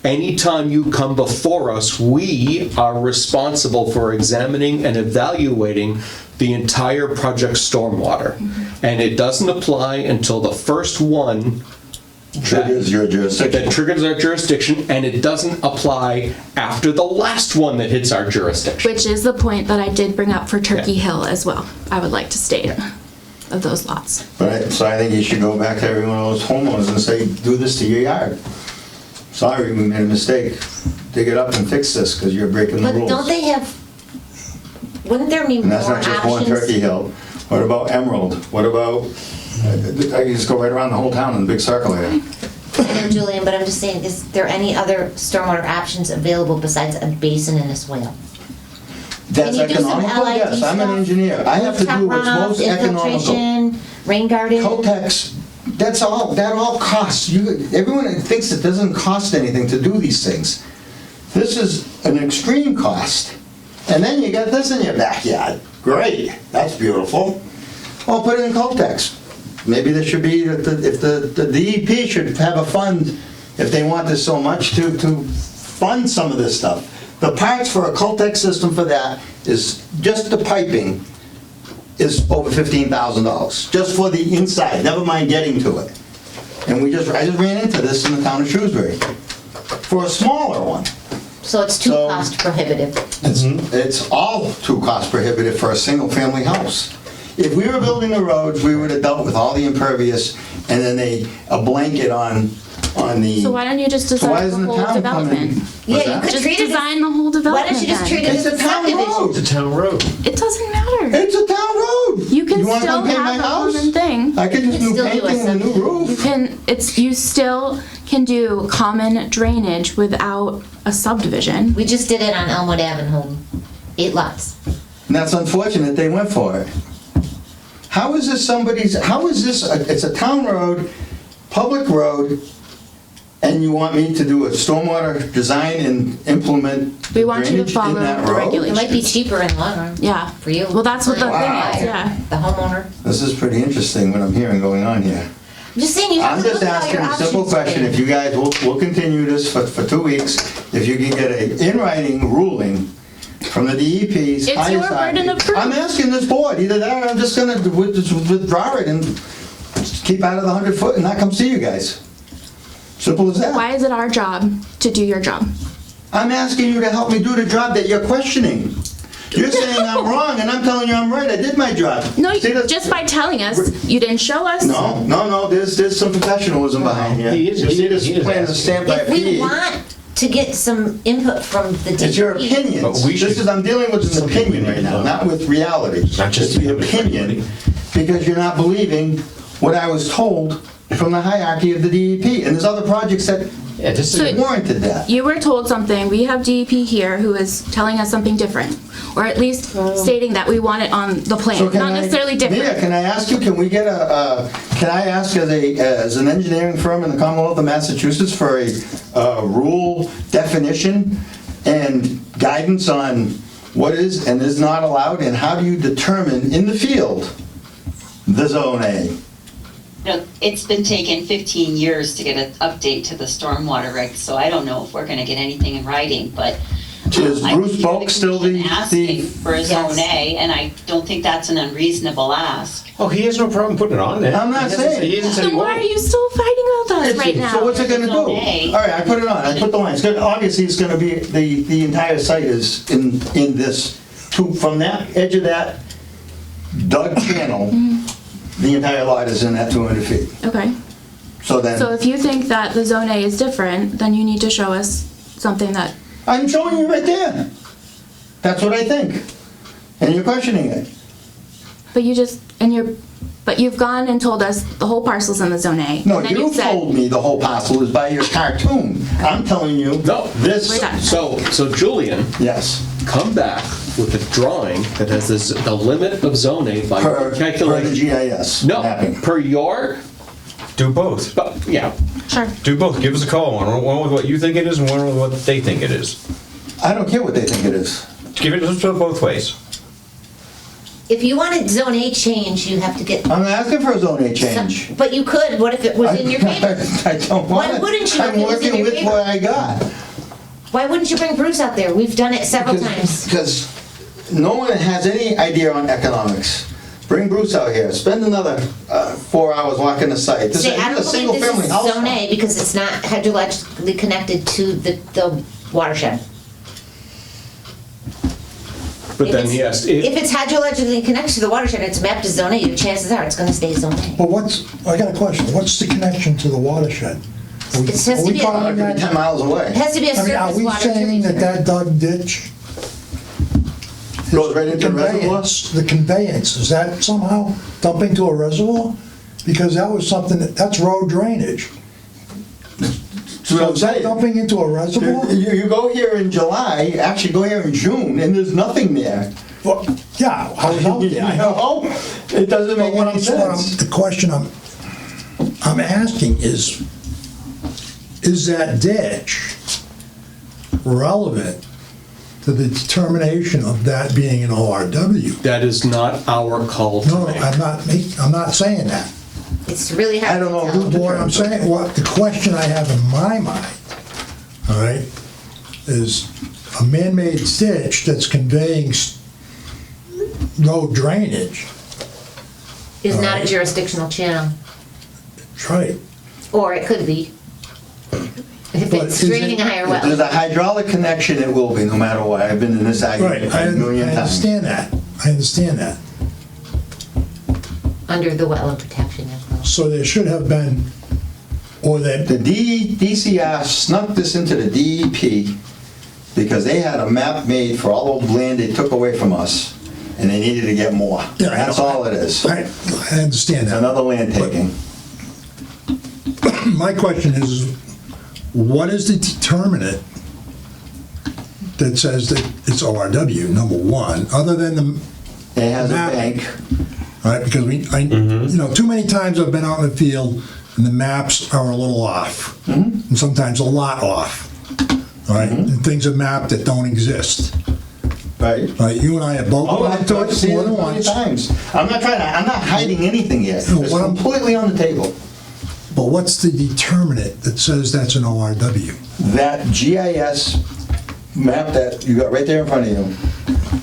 anytime you come before us, we are responsible for examining and evaluating the entire project stormwater. And it doesn't apply until the first one Triggers your jurisdiction. that triggers our jurisdiction, and it doesn't apply after the last one that hits our jurisdiction. Which is the point that I did bring up for Turkey Hill as well, I would like to state, of those lots. So I think you should go back to every one of those homeowners and say, do this to your yard. Sorry, we made a mistake. Dig it up and fix this, because you're breaking the But rules. don't they have, wouldn't there be And more that's not just one options? Turkey Hill. What about Emerald? What about, I can just go right around the whole town in a big circle here. I know, Julian, but I'm just saying, is there any other stormwater options available besides a basin and a swale? That's Can you do some economical? LID Yes, I'm an stuff? engineer. I have to do what's Rooftop runoff, most economical. infiltration, rain garden? Cotex, that all costs. Everyone thinks it doesn't cost anything to do these things. This is an extreme cost. And then you got this in your backyard. Great, that's beautiful. Well, put it in Cotex. Maybe there should be, if the DEP should have a fund, if they want this so much, to fund some of this stuff. The parts for a Cotex system for that is, just the piping, is over $15,000, just for the inside, never mind getting to it. And I just ran into this in the town of Shrewsbury, for a smaller one. So it's too So- cost prohibitive. It's all too cost prohibitive for a single-family house. If we were building the roads, we would have dealt with all the impervious, and then a blanket on the... So why don't you just So why design doesn't the the whole town come in? development? Yeah, What's you that? could Just treat it as- design the whole Why development don't you just treat then. it as It's a a town subdivision? road. It's a town road. It doesn't matter. It's a town road. You can wanna still come paint my have a house? common thing. I can You just can new still do a painting and a new roof. You still can do common drainage without a subdivision. We just did it on Elmwood Ave in Holden, 8 lots. And that's unfortunate they went for it. How is this it's a town road, public road, and you want me to do a stormwater design and implement We want you to drainage follow in that the road? regulations. It might be cheaper in the long run. Yeah. For you. Well, that's what the Wow. thing is, yeah. The homeowner. This is pretty interesting what I'm hearing going on here. I'm just saying, you have I'm to just look at all asking your a simple options. question, if you guys, we'll continue this for 2 weeks, if you can get a in-writing ruling from the DEP's It's highest your burden hierarchy. of proof. I'm asking this board, either that or I'm just gonna withdraw it and keep out of the 100 foot and not come see you guys. Simple as that. Why is it our job to do your job? I'm asking you to help me do the job that you're questioning. You're saying I'm wrong, and I'm telling you I'm right, I did my job. No, See, that's- just by telling us, you didn't show us. No, there's some professionalism behind here. He is- You see this he is plan is asking. stamped by a If we PE. want to get some input from the DEP. It's your opinions. But we should- I'm dealing with an opinion right now, not with reality. Not just It's the everybody. opinion, because you're not believing what I was told from the hierarchy of the DEP. And there's other projects that Yeah, this So- is, warranted that. You were told something, we have DEP here who is telling us something different, or at least stating that we want it on the So plan, can not necessarily Mia, different. can I ask you, can I ask as an engineering firm in the Commonwealth of Massachusetts for a rule definition and guidance on what is and is not allowed, and how do you determine in the field the Zone A? It's been taking 15 years to get an update to the stormwater regs, so I don't know if we're gonna get anything in writing, but Is I Bruce hear Bulk the still commission the... asking for a Zone A, and I don't think that's an unreasonable ask. Oh, he has no problem putting it on there. I'm not He hasn't saying- said- He hasn't said he Then why are won't. you still fighting with us right now? So what's it gonna do? Zone All A. right, I put it on, I put the line. It's gonna, obviously, it's gonna be, the entire site is in this, from that edge of that dug channel, the entire lot is in that 200 feet. Okay. So then, So if you think that the Zone A is different, then you need to show us something that, I'm showing you right there. That's what I think. And you're questioning it. but you've gone and told us the whole parcel's in the Zone A. No, and then you said- told me the whole parcel is by your cartoon. I'm telling you, No. this, We're done. So Julian, yes, come back with a drawing that has the limit of Zone A by your per the calculation. GIS No, mapping. per your, Do both. yeah. Sure. Do both. Give us a call. One with what you think it is and one with what they think it is. I don't care what they think it is. Give it to both ways. If you wanted Zone A change, you have to get, I'm not asking for a Zone A change. but you could, what if it was in your favor? I don't want Why it. wouldn't you if I'm it was in working your with favor? what I got. Why wouldn't you bring Bruce out there? We've done it several times. Because no one has any idea on economics. Bring Bruce out here, spend another 4 hours walking the site. This See, is I a don't believe single this family is house. Zone A because it's not hydrologically connected to the watershed. But If then it's- he asked, If it's hydrologically connected to the watershed, it's mapped as Zone A, your chances are it's gonna stay Zone A. But I got a question, what's the connection to the watershed? Are we- It has are to we be a- calling It could be 10 that- miles It away. has to be a I mean, are surface we water saying that tributary. that dug ditch? Goes right into the reservoir? The conveyance, is that somehow dumping to a reservoir? Because that was something, that's road drainage. That's what I'm So is that saying. dumping into a reservoir? You go here in July, actually go here in June, and there's nothing there. Well, yeah, I was out You there, I know. know? It doesn't make But any sense. the question I'm asking is that ditch relevant to the determination of that being an ORW? that is not our call to No, make. I'm not saying that. It's really hard I don't to know tell. who What I'm saying, the question I have in my mind, all right, is a man-made ditch that's conveying road drainage. Is not a jurisdictional channel, That's right. or it could be. If But it's is draining it- a higher If there's well. a hydraulic connection, it will be, no matter what. I've been in this Right, argument I a million times. understand that. I understand that. Under the wetland protection as well. So there should have been, or that, The DCR snuck this into the DEP because they had a map made for all the land they took away from us, and they needed to get more. Yeah, I That's know. all it is. I understand It's that. another land taking. My question is, what is the determinant that says that it's ORW, number one, other than the It has a map? bank. Right, because you know, too many times I've been out in the field and the maps are a little off, and sometimes a lot off, right? And things are mapped that don't exist, Right. right? You and I have both Oh, gone I've into talked it to more you than many once. times. I'm not hiding anything here. No, It's what I'm- completely on the table. But what's the determinant that says that's an ORW? That GIS map that you got right there in front of you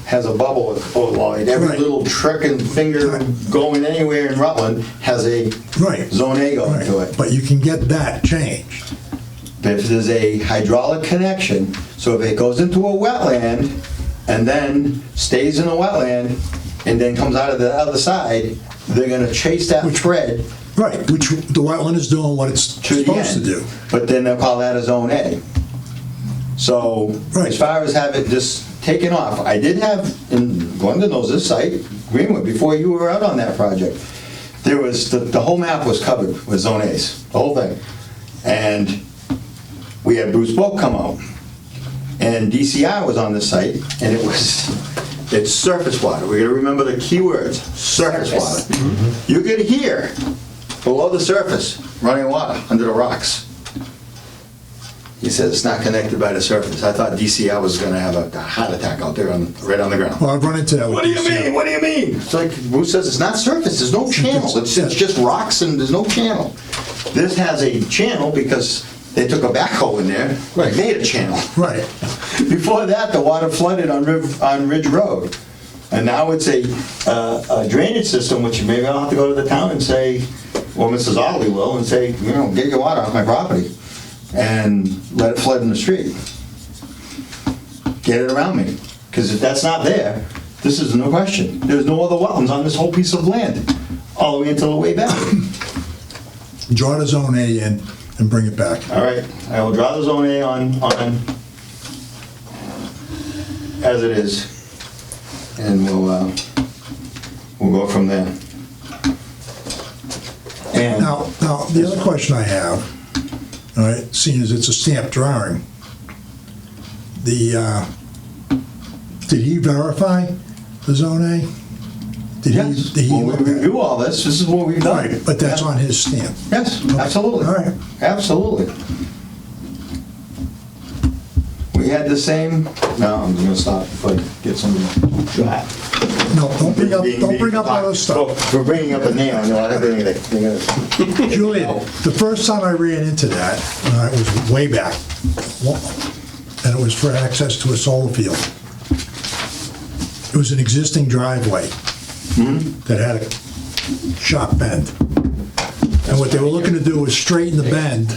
has a bubble along it. Every Right. little trick and finger going anywhere in Rutland has a Right. Zone A going to Right, it. but you can get that changed. If there's a hydraulic connection, so if it goes into a wetland and then stays in a wetland and then comes out of the other side, they're gonna chase that thread Right, which the wetland is doing what it's to the supposed to end. do. But then they'll call that a Zone A. So, Right. as far as have it just taken off, I did have, and Glenda knows this site, Greenwood, before you were out on that project, there was, the whole map was covered with Zone As, the whole thing. And we had Bruce Bulk come out, and DCI was on the site, and it's surface water. We gotta remember the key words, surface water. You could hear, below the surface, running water under the rocks. He said it's not connected by the surface. I thought DCL was gonna have a heart attack out there right on the ground. Well, I've run into that with What do you DCL. mean? What do you mean? It's like Bruce says, it's not surface. There's no channel. It's just rocks and there's no channel. This has a channel because they took a backhoe in there, Right. made a channel. Right. Before that, the water flooded on Ridge Road. And now it's a drainage system, which maybe I'll have to go to the town and say, well, Mrs. Ollie will, and say, you know, get your water off my property and let it flood in the street. Get it around me. Because if that's not there, this is no question. There's no other wetlands on this whole piece of land, all the way until the way back. Draw the Zone A in and bring it back. All right, I will draw the Zone A on as it is, and we'll go from there. And Now, the other question I have, all right, seeing as it's a stamped drawing, did he verify the Zone A? yes, Did he when we look at it? review all this, this is what we've done. Right, but that's on his stamp. Yes, absolutely. All right. Absolutely. We had the same, no, I'm just gonna stop before I get somebody. No, don't bring up other stuff. For bringing up a name, I know I have anything. Julia, the first time I ran into that, it was way back, and it was for access to a solar field. It was an existing driveway that had a sharp bend. And what they were looking to do was straighten the bend,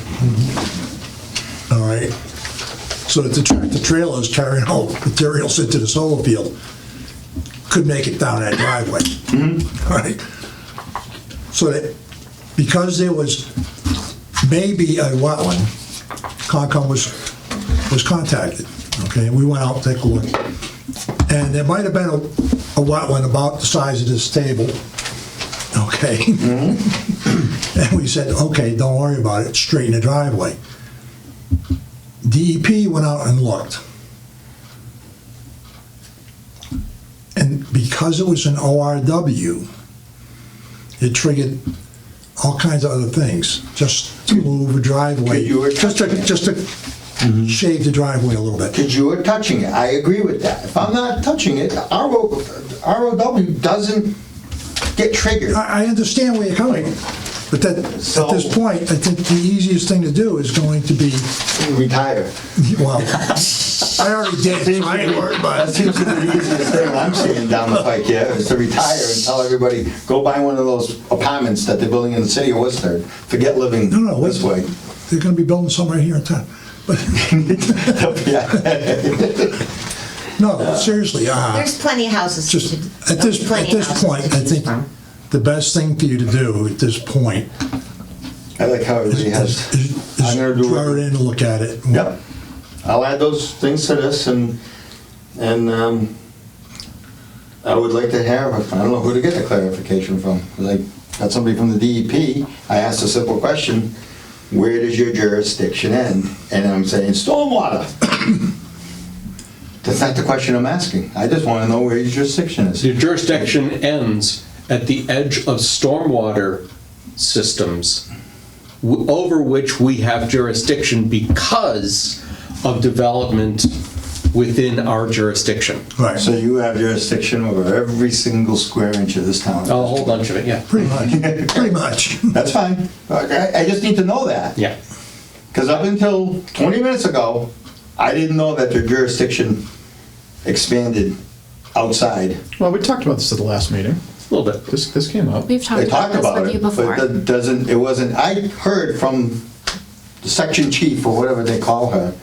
all right, so that the tractor trailers carrying all materials into the solar field could make it down that driveway. All right. So that, because there was maybe a wetland, Concom was contacted, okay? And we went out to take a look. And there might have been a wetland about the size of this table, okay? And we said, okay, don't worry about it, straighten the driveway. DEP went out and looked. And because it was an ORW, it triggered all kinds of other things, just to move a driveway, just to shave the driveway a little bit. Because you were touching it, I agree with that. If I'm not touching it, ROW doesn't get triggered. I understand where you're coming from, but at this point, I think the easiest thing to do is going to be, Retire. well, I already did, so I ain't worried about That it. seems to be the easiest thing I'm seeing down the pike here, is to retire and tell everybody, go buy one of those apartments that they're building in the city of Worcester. Forget living No, this way. they're gonna be building something right here in town. But, no, seriously, There's plenty of houses. just, at this point, I think the best thing for you to do at this point I like how is everybody has, I'm gonna do draw it it. in and look at it. Yep. I'll add those things to this and I would like to have, I don't know who to get the clarification from. Like, got somebody from the DEP, I asked a simple question, where does your jurisdiction end? And I'm saying, stormwater. That's not the question I'm asking. I just want to know where your jurisdiction is. Your jurisdiction ends at the edge of stormwater systems over which we have jurisdiction because of development within our jurisdiction. Right, So you have jurisdiction over every single square inch of this town. A whole bunch of it, yeah. pretty much. That's fine. I just need to know that. Yeah. Because up until 20 minutes ago, I didn't know that their jurisdiction expanded outside. Well, we talked about this at the last meeting. A little bit. This came up. We've They talked about talked this about with you it, before. but it wasn't, I heard from the section chief or whatever they call her,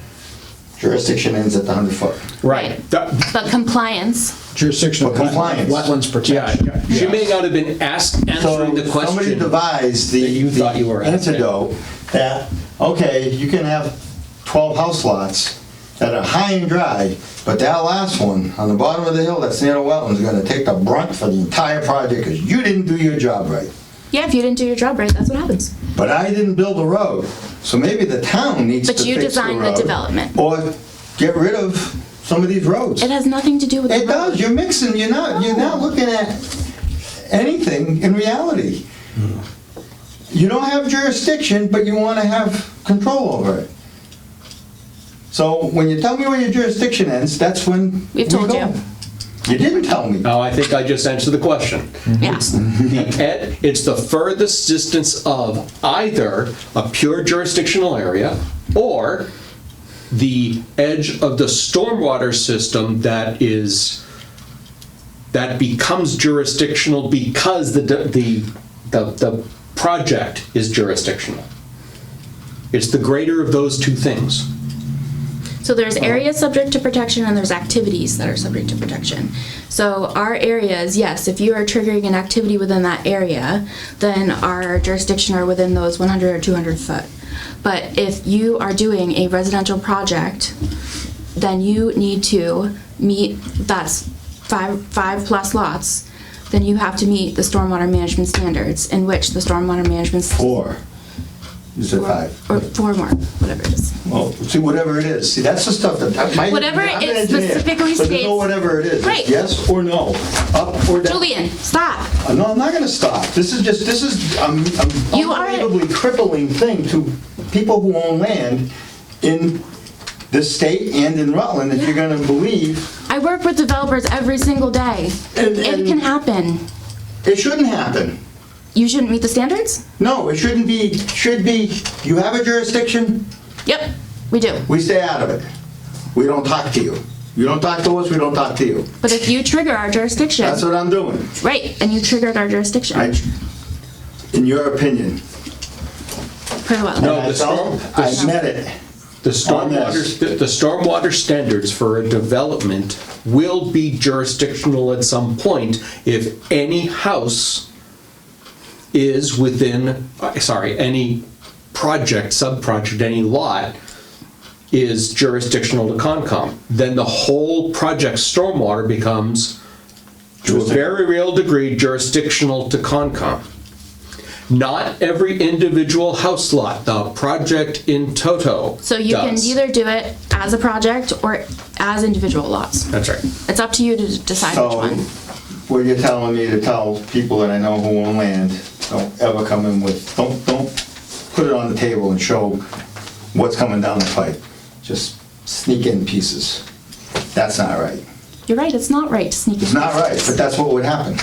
jurisdiction ends at the 100-foot. Right. That- But compliance, Jurisdiction of For compliance. wetlands Yeah, protection. she may not have been answering the So somebody question. devised that you thought you were the asking. antidote that, okay, you can have 12 house lots that are high and dry, but that last one on the bottom of the hill that's near the wetlands is gonna take the brunt for the entire project because you didn't do your job right. yeah, if you didn't do your job right, that's what happens. But I didn't build the road, so maybe the town needs to But fix the you road. designed the development. Or get rid of some of these roads. It has nothing to do with the It does, road. you're mixing, you're not looking at anything in reality. You don't have jurisdiction, but you wanna have control over it. So when you tell me where your jurisdiction ends, that's when We've told you. You didn't tell me. Now, I think I just answered the question. Yeah. It's the furthest distance of either a pure jurisdictional area or the edge of the stormwater system that becomes jurisdictional because the project is jurisdictional. It's the greater of those two things. So there's areas subject to protection and there's activities that are subject to protection. So our areas, yes, if you are triggering an activity within that area, then our jurisdiction are within those 100 or 200 foot. But if you are doing a residential project, then you need to meet, that's five plus lots, then you have to meet the stormwater management standards, in which the stormwater management. 4. You said 5. Or 4 more, whatever it is. Well, see, whatever it is. See, that's the stuff that... Whatever I'm an it engineer, specifically but there's no states- whatever it is. Right. Yes or no? Up or down? Julian, stop. No, I'm not gonna stop. This is You are- unbelievably crippling thing to people who own land in this state and in Rutland, if you're gonna believe. I work with developers every single day. And- It can happen. It shouldn't happen. You shouldn't meet the standards? No, it shouldn't be, should be, you have a jurisdiction, Yep, we do. we stay out of it. We don't talk to you. You don't talk to us, we don't talk to you. But if you trigger our jurisdiction, That's what I'm doing. right, and you triggered our jurisdiction. In your opinion. Pretty well. No, And I met it. The On this. stormwater standards for a development will be jurisdictional at some point if any house is within, any project, sub-project, any lot is jurisdictional to Concom. Then the whole project stormwater becomes, to a very real degree, jurisdictional to Concom. Not every individual house lot, the project in toto So you can does. either do it as a project or as individual lots. That's right. It's up to you to decide which So, one. what you're telling me to tell people that I know who own land, don't ever come in with, don't put it on the table and show what's coming down the pipe. Just sneak in pieces. That's not right. You're right, it's not right to sneak in. It's not right, but that's what would happen.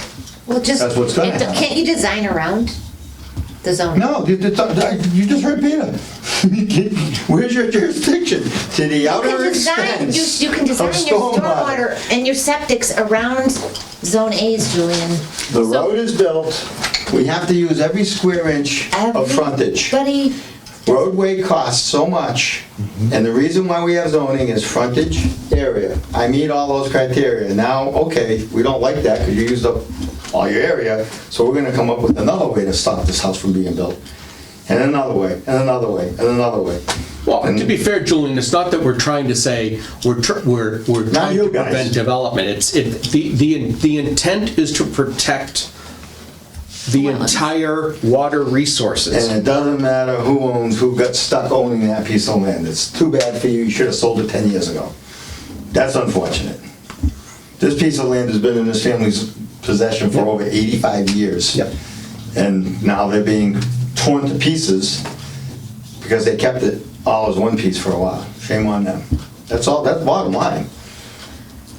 Well, just, That's what's gonna happen. can't you design around the zone? No, you just heard Peter. Where's your jurisdiction? To the You outer can design, extent you can of design your stormwater and your septics around Zone A's, Julian. The road is built, we have to use every square inch of frontage. Everybody, Roadway costs so much, and the reason why we have zoning is frontage area. I meet all those criteria. Now, okay, we don't like that because you used up all your area, so we're gonna come up with another way to stop this house from being built. And another way, and another way, and another way. Well, to be fair, Julian, it's not that we're trying to say, we're trying you to guys. prevent development. The intent is to protect the Wetlands. entire water resources. And it doesn't matter who got stuck owning that piece of land. It's too bad for you, you should have sold it 10 years ago. That's unfortunate. This piece of land has been in this family's possession for over 85 years. Yep. And now they're being torn to pieces because they kept it all as one piece for a while. Shame on them. That's all, that's bottom line.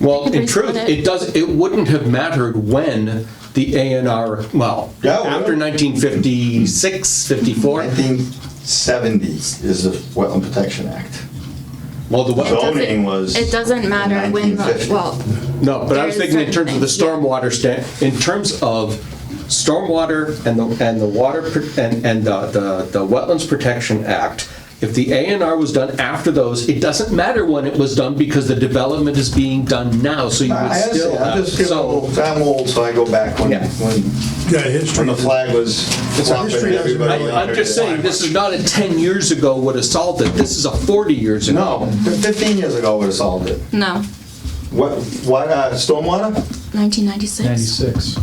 Well, You in can truth, resplit it wouldn't have mattered when the A&R, well, Yeah, well- after 1956, 54. 1970s is the Wetland Protection Act. Well, the It doesn't- Zoning was It doesn't matter when, 1950. well, No, but I was There's thinking in certain terms of the things, yeah. stormwater in terms of stormwater and the water and the Wetlands Protection Act. If the A&R was done after those, it doesn't matter when it was done because the development is being done now, so you would I still understand, I'm have. just, I'm old, so I go back when, Yeah. when Yeah, history. the flag was flopping, history doesn't everybody really- I'm just saying, this is not a 10 years ago would have solved it. This is a 40 years ago. No, 15 years ago would have solved it. no, What, stormwater? 1996. 96.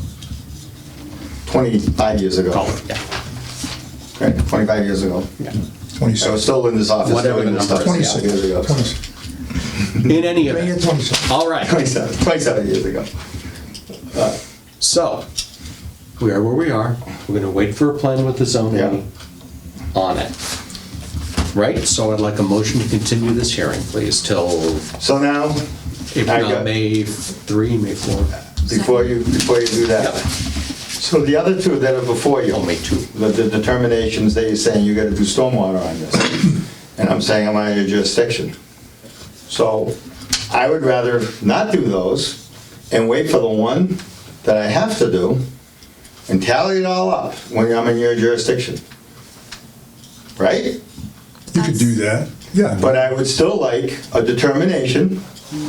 25 years ago. Call it, yeah. Right, 25 years ago. I 26. was still in this office Whatever doing the this number stuff is, 26 years ago. 26. In any Bring event. in 27. All right. 27 years ago. So, we are where we are. We're going to wait for a plan with the zoning Yeah. on it. right? So I'd like a motion to continue this hearing, please, till So now, if I not got- May 3, May 4. before you do that. Yep. So the other two that are before you, Oh, May 2. the determinations that you're saying you gotta do stormwater on this. And I'm saying I'm out of your jurisdiction. So I would rather not do those and wait for the one that I have to do and tally it all up when I'm in your jurisdiction. Right? You could do that, yeah. But I would still like a determination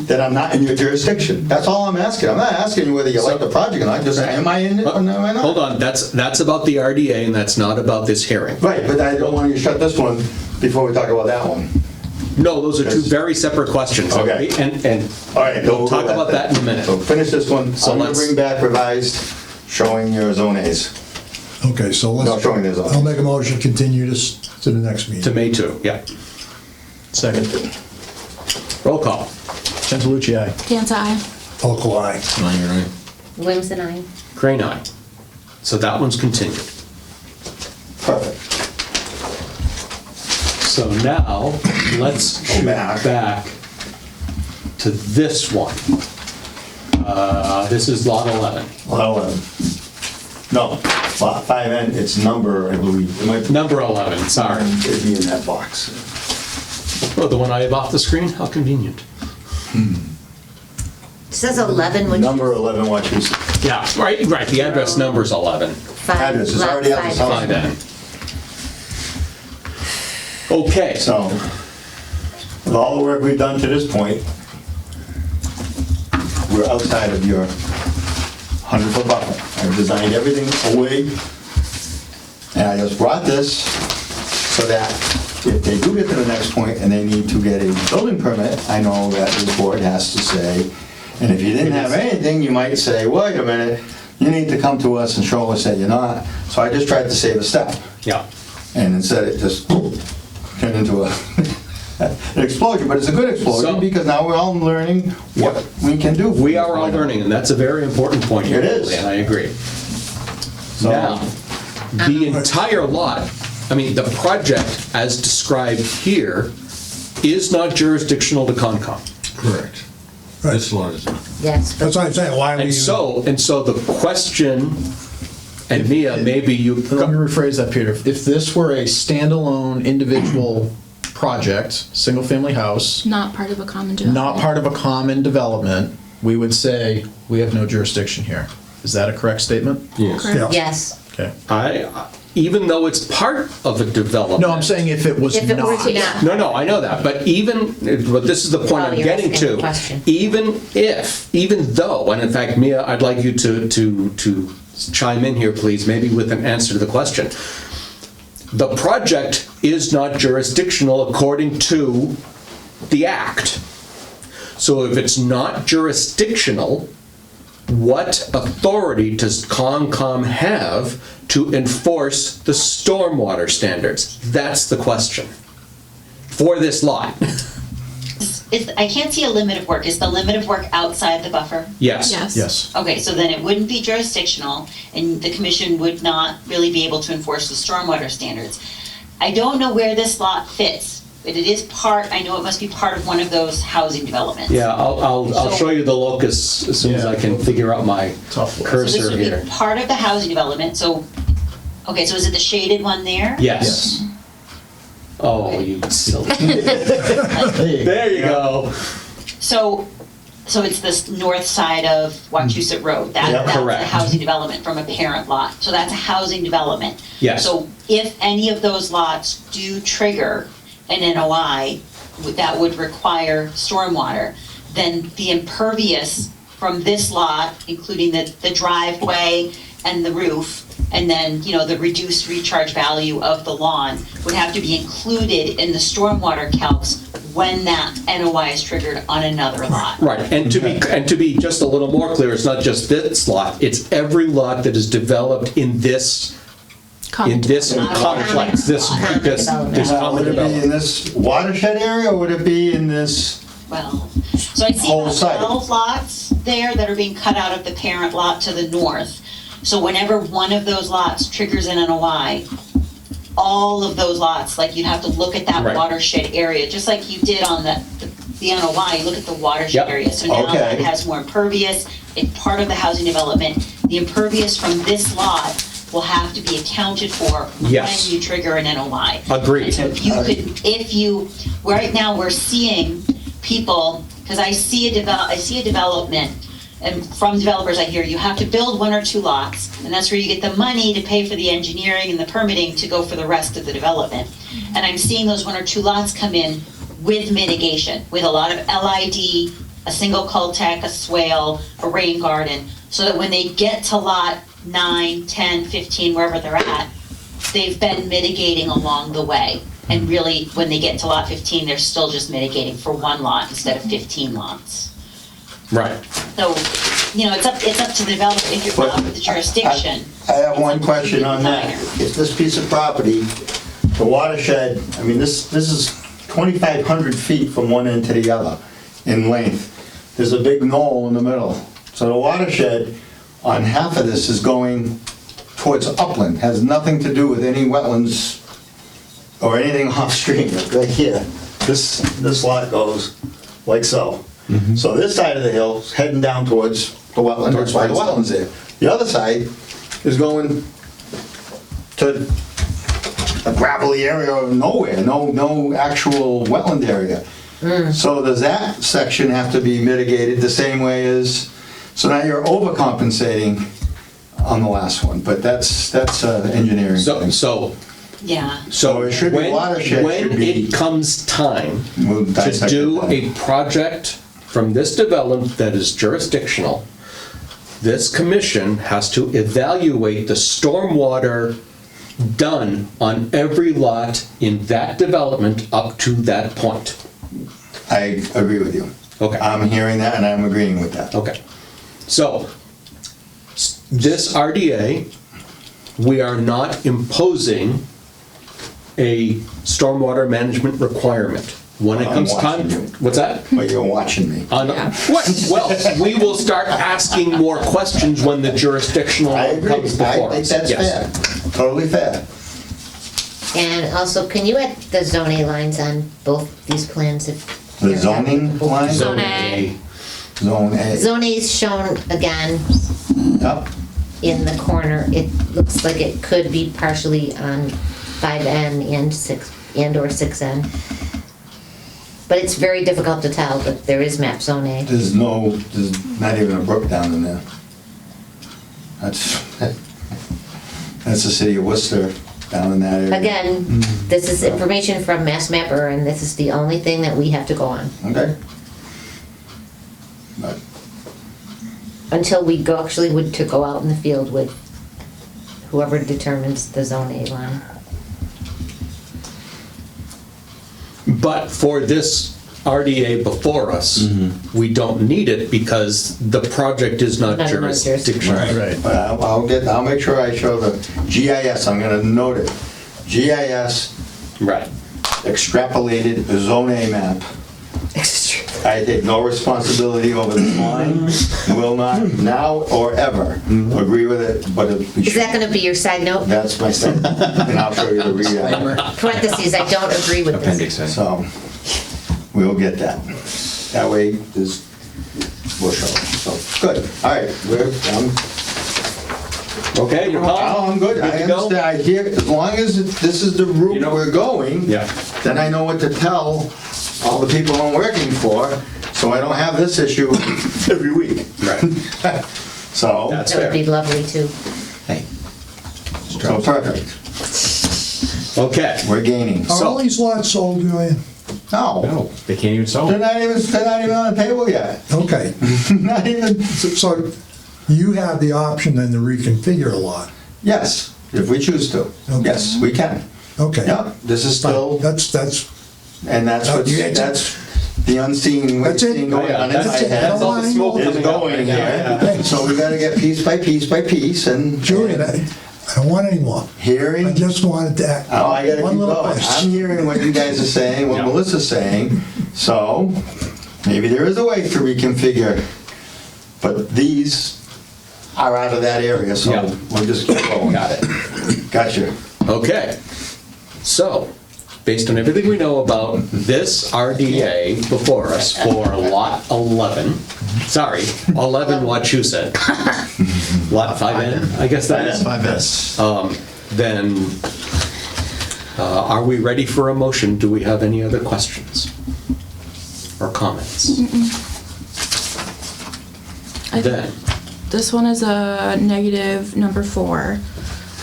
that I'm not in your jurisdiction. That's all I'm asking. I'm not asking you whether you like the project or not, just am I in it or am I not? Hold on, that's about the RDA and that's not about this hearing. Right, but I don't want you to shut this one before we talk about that one. No, those are two very separate questions. Okay. And All right, we'll talk about that in a minute. So finish this one. So I'm gonna let's- bring back revised, showing your zone As. Okay, so No, let's, showing this on. I'll make a motion, continue this to the next To meeting. May 2, yeah. Second. Roll call. Gentilucci, aye. Danza, aye. Local eye. Minor, right? Williamson, aye. Crane, aye. So that one's continued. Perfect. So now, let's shoot back. back to this one. This is lot 11. Lot 11. No, lot 5N, it's number, I believe. It might Number 11, sorry. it'd be in that box. Oh, the one I have off the screen? How convenient. It says 11, which Number 11, Wachusett. Yeah, right, the address number's 11. Address is already out the Lot house. 5N. Okay, So, with all the work we've done to this point, we're outside of your 100-foot buffer. I've designed everything away, and I just brought this so that if they do get to the next point and they need to get a building permit, I know that the board has to say, and if you didn't have anything, you might say, wait a minute, you need to come to us and show us that you're not. So I just tried to save a step. yeah. And instead it just turned into an explosion, but it's a good explosion So- because now we're all learning what we can do. We are all learning, and that's a very important point here. It is. And I agree. So- Now, the entire lot, I mean, the project as described here is not jurisdictional to Concom. Correct. Right. This lot is. Yes, That's what I'm saying, why we... And so the question, and Mia, maybe you, Let me rephrase that, Peter. If this were a standalone individual project, single-family house, Not part of a common development. not part of a common development, we would say, we have no jurisdiction here. Is that a correct statement? Yes. Yeah. yes. Okay. even though it's part of a development. No, I'm saying if it was If it were not. to not. No, I know that, but but this is the point Well, I'm you're getting asking a to. question. Even though, and in fact, Mia, I'd like you to chime in here, please, maybe with an answer to the question. The project is not jurisdictional according to the Act. So if it's not jurisdictional, what authority does Concom have to enforce the stormwater standards? That's the question for this lot. I can't see a limit of work. Is the limit of work outside the buffer? Yes. Yes. Yes. Okay, so then it wouldn't be jurisdictional, and the commission would not really be able to enforce the stormwater standards. I don't know where this lot fits, but it is part, I know it must be part of one of those housing developments. Yeah, I'll show you the locus as soon as I can figure out my Tough one. So this cursor would be here. part of the housing development, so, okay, so is it the shaded one there? Yes. Oh, you silly. There you go. So it's this north side of Wachusett Road, Yeah, that's a correct. housing development from a parent lot, so that's a housing development. Yes. So if any of those lots do trigger an NOI that would require stormwater, then the impervious from this lot, including the driveway and the roof, and then, the reduced recharge value of the lawn would have to be included in the stormwater calcs when that NOI is triggered on another lot. Right, and to be just a little more clear, it's not just this lot, it's every lot that is developed in this Common complex, this Would common it be in development. this watershed area, or would it be in this? Well, so I see Whole about site. 12 lots there that are being cut out of the parent lot to the north. So whenever one of those lots triggers an NOI, all of those lots, like you'd have to look at that Right. watershed area, just like you did on the NOI, you look at the watershed Yep. area. So now Okay. that has more impervious, it's part of the housing development. The impervious from this lot will have to be accounted for Yes. when you trigger an NOI. Agreed. And so if you, right now, we're seeing people, because I see a development, and from developers I hear, you have to build 1 or 2 lots, and that's where you get the money to pay for the engineering and the permitting to go for the rest of the development. And I'm seeing those 1 or 2 lots come in with mitigation, with a lot of LID, a single cul-de-sac, a swale, a rain garden, so that when they get to lot 9, 10, 15, wherever they're at, they've been mitigating along the way. And really, when they get to lot 15, they're still just mitigating for 1 lot instead of 15 lots. Right. So, it's up to the developer if you're up with the jurisdiction. I have one question on that. Minor. If this piece of property, the watershed, I mean, this is 2,500 feet from one end to the other in length. There's a big knoll in the middle. So the watershed on half of this is going towards upland, has nothing to do with any wetlands or anything off stream, right here. This lot goes like so. So this side of the hill is heading down towards the wetland, that's why the wetland's there. The other side is going to a gravelly area of nowhere, no actual wetland area. So does that section have to be mitigated the same way as, so now you're overcompensating on the last one, but that's engineering thing. Yeah. So it should be watershed, when should be- it comes time We'll to dissect do it then. a project from this development that is jurisdictional, this commission has to evaluate the stormwater done on every lot in that development up to that point. I agree with you. Okay. I'm hearing that and I'm agreeing with that. Okay. So, this RDA, we are not imposing a stormwater management requirement. When it I'm comes time, watching you. what's that? But you're watching me. What? Well, we will start asking more questions when the jurisdictional I agree. comes before I think us. that's Yes. fair. Totally fair. And also, can you add the zone A lines on both these plans? If The they're zoning applicable? line? Zone A. Zone A. Zone A is shown again Yep. in the corner. It looks like it could be partially on 5N and or 6N. But it's very difficult to tell, but there is map Zone A. There's not even a brook down in there. That's the city of Worcester down in that area. Again, this is information from Mass Mapper, and this is the only thing that we have to go on. Okay. But Until we actually would to go out in the field with whoever determines the Zone A line. But for this RDA before us, we don't need it because the project is not Not in our jurisdiction. jurisdictional. But I'll make sure I show the GIS, I'm gonna note it. GIS Right. extrapolated Zone A map. I take no responsibility over this line, will not now or ever agree with it, but it. Is that gonna be your side note? That's my statement, and I'll show you the read. Parentheses, I don't agree with this. Appendix A. So, we'll get that. That way, we'll show it. So, good, all right, Okay, you're calm? I'm good, I Good to go? understand, I hear, as long as this is the route we're going, Yeah. then I know what to tell all the people I'm working for, so I don't have this issue every week. Right. So, That's That would be fair. lovely too. so perfect, Okay. we're gaining. Are all these lots sold, Julian? No, No, they can't even solve they're it. not even on the table yet. Okay, Not even, so you have the option then to reconfigure a lot. yes, if we choose to. Okay. Yes, we can. Okay. Yeah, this is still, That's, and that's Oh, what's, yeah, it's- that's the unseen That's it. thing going on That's inside it. head. That's all the smoke Is coming out going right now. here. So we gotta get piece by piece by piece and. Julian, I don't want any more. I Hearing, just wanted to act. oh, I gotta one keep little going. question. I'm hearing what you guys are saying, what Yeah. Melissa's saying, so maybe there is a way to reconfigure. But these are out of that area, so Yeah. we'll just keep going. Got it. Gotcha. Okay. So, based on everything we know about this RDA before us for lot 11, sorry, 11 Wachusett, lot 5N, I guess that is. 5S. Then, are we ready for a motion? Do we have any other questions or comments? Then, This one is a negative number 4,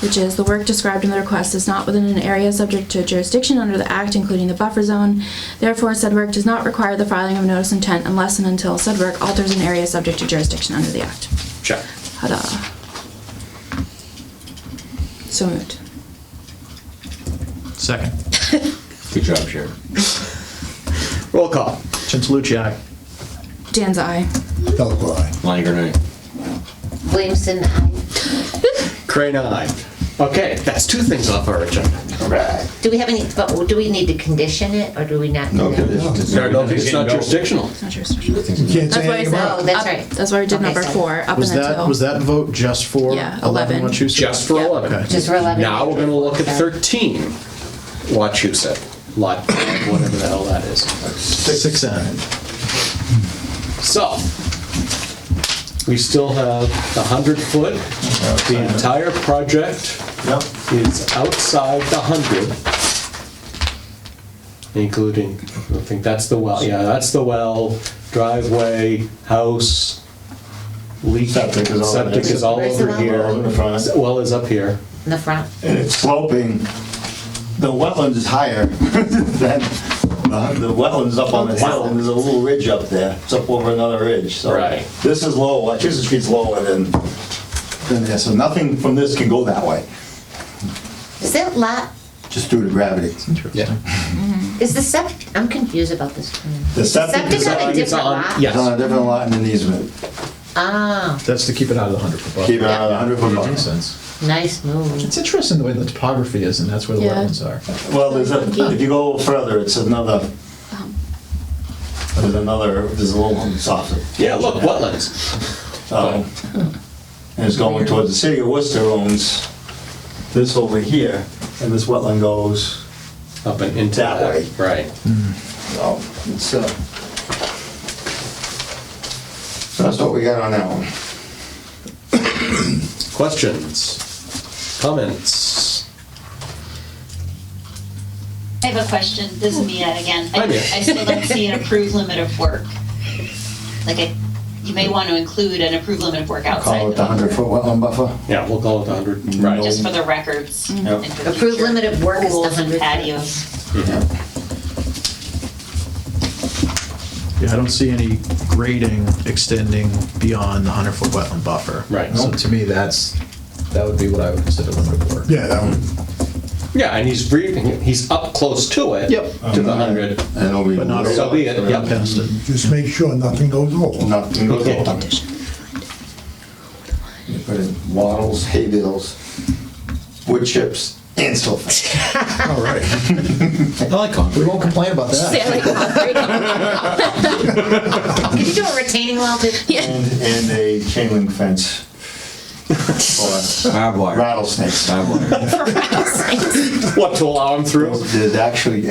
which is the work described in the request is not within an area subject to jurisdiction under the Act, including the buffer zone. Therefore, said work does not require the filing of notice of intent unless and until said work alters an area subject to jurisdiction under the Act. check. Ta-da. So moved. Second. Good job, Sharon. Roll call. Chintalucci, aye. Dan's eye. Pelco, aye. Langer, aye. Williamson, Crane, aye. Okay, that's 2 things off our agenda. Right. do we have any, but do we need to condition it, or do we not? No do that? conditions. No, it's not jurisdictional. It's not jurisdictional. You can't That's say why I anything said, about Oh, that's up- right. that's why we did Okay, number so- 4, up Was and that, until. was that vote just for Yeah, 11 11. Wachusett? Just for Yeah. 11. Okay. Just for 11? Now we're gonna look at 13 Wachusett, lot 5, whatever the hell that is. 6N. So, we still have the 100-foot. The entire project Yep. is outside the 100, including, I think that's the well, yeah, that's the well, driveway, house, leak. Septic is all- Septic is all Where's the over well? here. All in the front. Well is up here. In the front? And it's sloping. The wetlands is higher than, the wetlands up on the hill, and there's a little ridge up there. It's up over another ridge, so. Right. This is low, Wachusett Street's lower than this, so nothing from this can go that way, Is that lot, just due to gravity. Yeah. is the septic, I'm confused about this plan. The septic is on a on, different lot? Yes. it's on a different lot in an easement. Ah, That's to keep it out of the 100-foot buffer. Keep it out of the 100-foot Makes buffer. sense. nice move. It's interesting the way the topography is, and that's where the Yeah. wetlands are. Well, if you go a little further, it's another, there's a little softer. Yeah, look, wetlands. And it's going towards the city of Worcester owns this over here, and this wetland goes, Up and into That way. Right. so it's, so that's what we got on that one. Questions? Comments? I have a question, this is Mia again. Hi, Mia. I still don't see an approved limit of work. You may want to include an approved limit of work outside. Call it the 100-foot wetland buffer. Yeah, we'll call it the 100. Right. Just for the records. Yep. and for Approved future limit of work is the pools and 100. patios. Yeah, I don't see any grading extending beyond the 100-foot wetland buffer. Right. So to me, that would be what I would consider limit of work. Yeah, that one. Yeah, and he's up close to it. Yep. To the 100. And it'll be. But not So be it, not yep. past it. Just make sure nothing goes over. Nothing goes Okay. over. You put in wattles, hay bales, wood chips, and so forth. All right. I like concrete. We won't complain about that. Yeah, like concrete. Could you do a retaining wall too? And a chain link fence. For Barbed wire. rattlesnakes. Barbed wire. What, to allow him through? There's actually,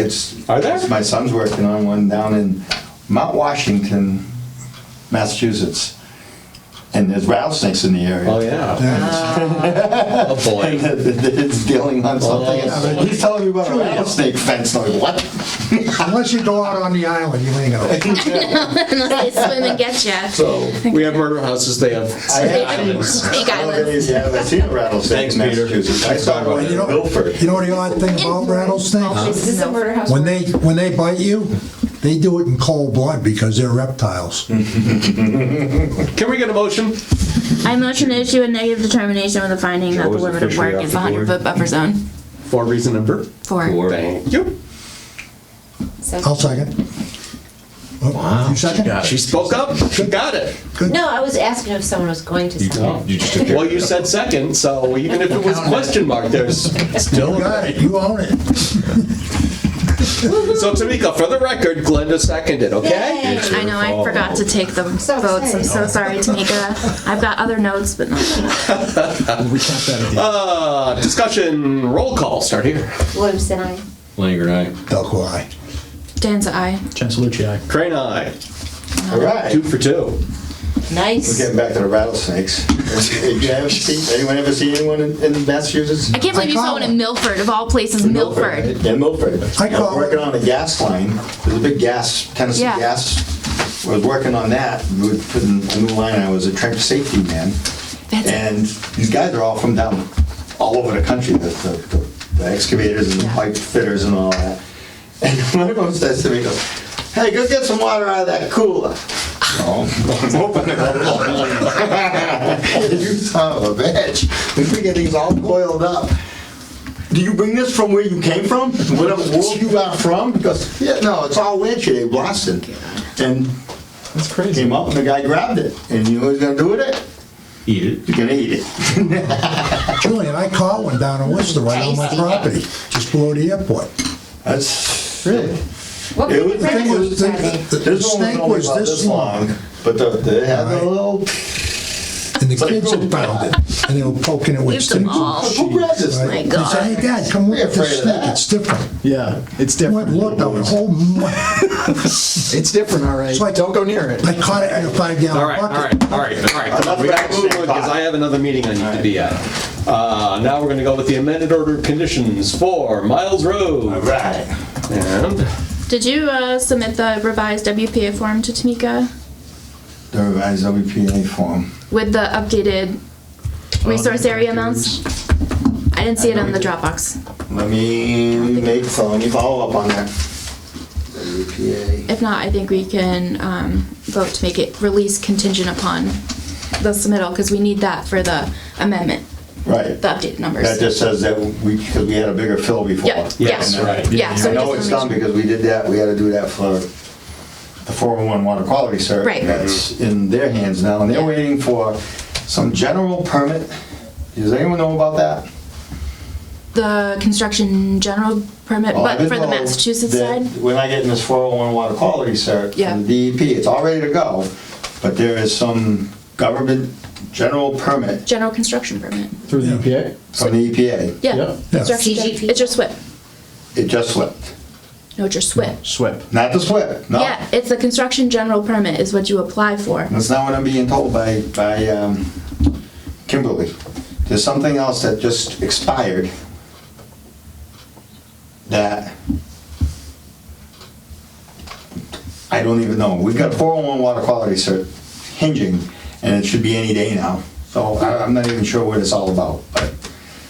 Are there? my son's working on one down in Mount Washington, Massachusetts. And there's rattlesnakes in the area. Oh, yeah. Oh, And boy. it's dealing on something. Oh. He's telling me about a rattlesnake fence. I'm like, what? Unless you go out on the island, you ain't gonna. Unless they swim and get you. So, we have murder houses, they have islands. Snake islands. Yeah, I've seen a rattlesnake in Thanks, Peter. Massachusetts. I saw one in You know, Milford. you know the odd thing about rattlesnakes? This is a murder house. When they bite you, they do it in cold blood because they're reptiles. Can we get a motion? I motion to issue a negative determination with the finding that the Joe is limit of officially work off is the 100-foot buffer zone. For reason number? 4. Thank you. I'll second. Oh, you second? Got it. She spoke up, she got it. No, I was asking if someone was going to say. You just took care Well, of you it. said second, so even if it was question mark, there's still You got it, you own it. So Tamika, for the record, Glenda seconded, okay? I know, I forgot to take the votes. I'm so sorry, Tamika. I've got other notes, but not. Recap that at the end. Discussion, roll call, start here. Williamson, I. Langer, aye. Delco, aye. Danza, aye. Chancelucci, aye. Crane, aye. All right. 2 for 2. We're Nice. getting back to the rattlesnakes. Anyone ever see anyone in Massachusetts? I can't believe you saw one in Milford, of all places, Milford. In Milford. I call was working on a gas line. There's a big gas, Tennessee Yeah. gas. I was working on that. We were putting a new line. I was a trench safety man. And these guys are all from down all over the country, the excavators and the pipe fitters and all that. And one of them says to me, he goes, "Hey, go get some water out of that cooler." Oh, I'm opening it up. You son of a bitch. We get these all coiled up. Do you bring this from where you came from? Whatever world you are from? Because, yeah, no, it's all Wiltshire, Boston. And That's crazy. came up and the guy grabbed it. And you know what he's going to do with it? Eat it. He's going to eat it. Julian, I caught one down in Worcester right on my Tasty. property, just below the airport. That's Really? What It kind was- of the thing breakfast was- are they? The This one snake only was about this long, but they had a Right. little. and the kids had found it, and they were poking it with Used them sticks. all. Who grabbed this Right? thing? They said, "Hey, Dad, come look You're at this afraid of stick, that. it's different." Yeah, it's I went, different. look, I was whole, It's different, all right. It's like- Don't go near it. I caught it in a 5-gallon All right, all bucket. right, all right, all right. Come on, we gotta move on because I have another meeting I need to be at. Now we're gonna go with the amended order of conditions for Miles Road. All right. And Did you submit the revised WPA form to Tamika The revised WPA form. with the updated resource area amounts? I didn't see it on the Dropbox. Let me follow up on that. WPA. If not, I think we can vote to make it release contingent upon the submittal, because we need that for the amendment, Right. the updated numbers. That just says that because we had a bigger fill before. Yeah, Yes, yeah. right. Yeah, so I we know just it's wanna done make sure. because we did that, we had to do that for the 401 water quality cert. Right. That's in their hands now, and they're waiting for some general permit. Does anyone know about that? The construction general permit, Well, I've but been for the told Massachusetts that side? We're not getting this 401 water quality cert Yeah. from the DEP. It's all ready to go, but there is some government general permit General construction permit. Through the EPA? from the EPA. Yeah. Yep. Construction CGP. It's your SWIP. It just slipped. No, it's your SWIP. SWIP. Not the SWIP, no. Yeah, it's the construction general permit is what you apply for. That's not what I'm being told by Kimberly. There's something else that just expired that I don't even know. We've got a 401 water quality cert hinging, and it should be any day now. So I'm not even sure what it's all about, but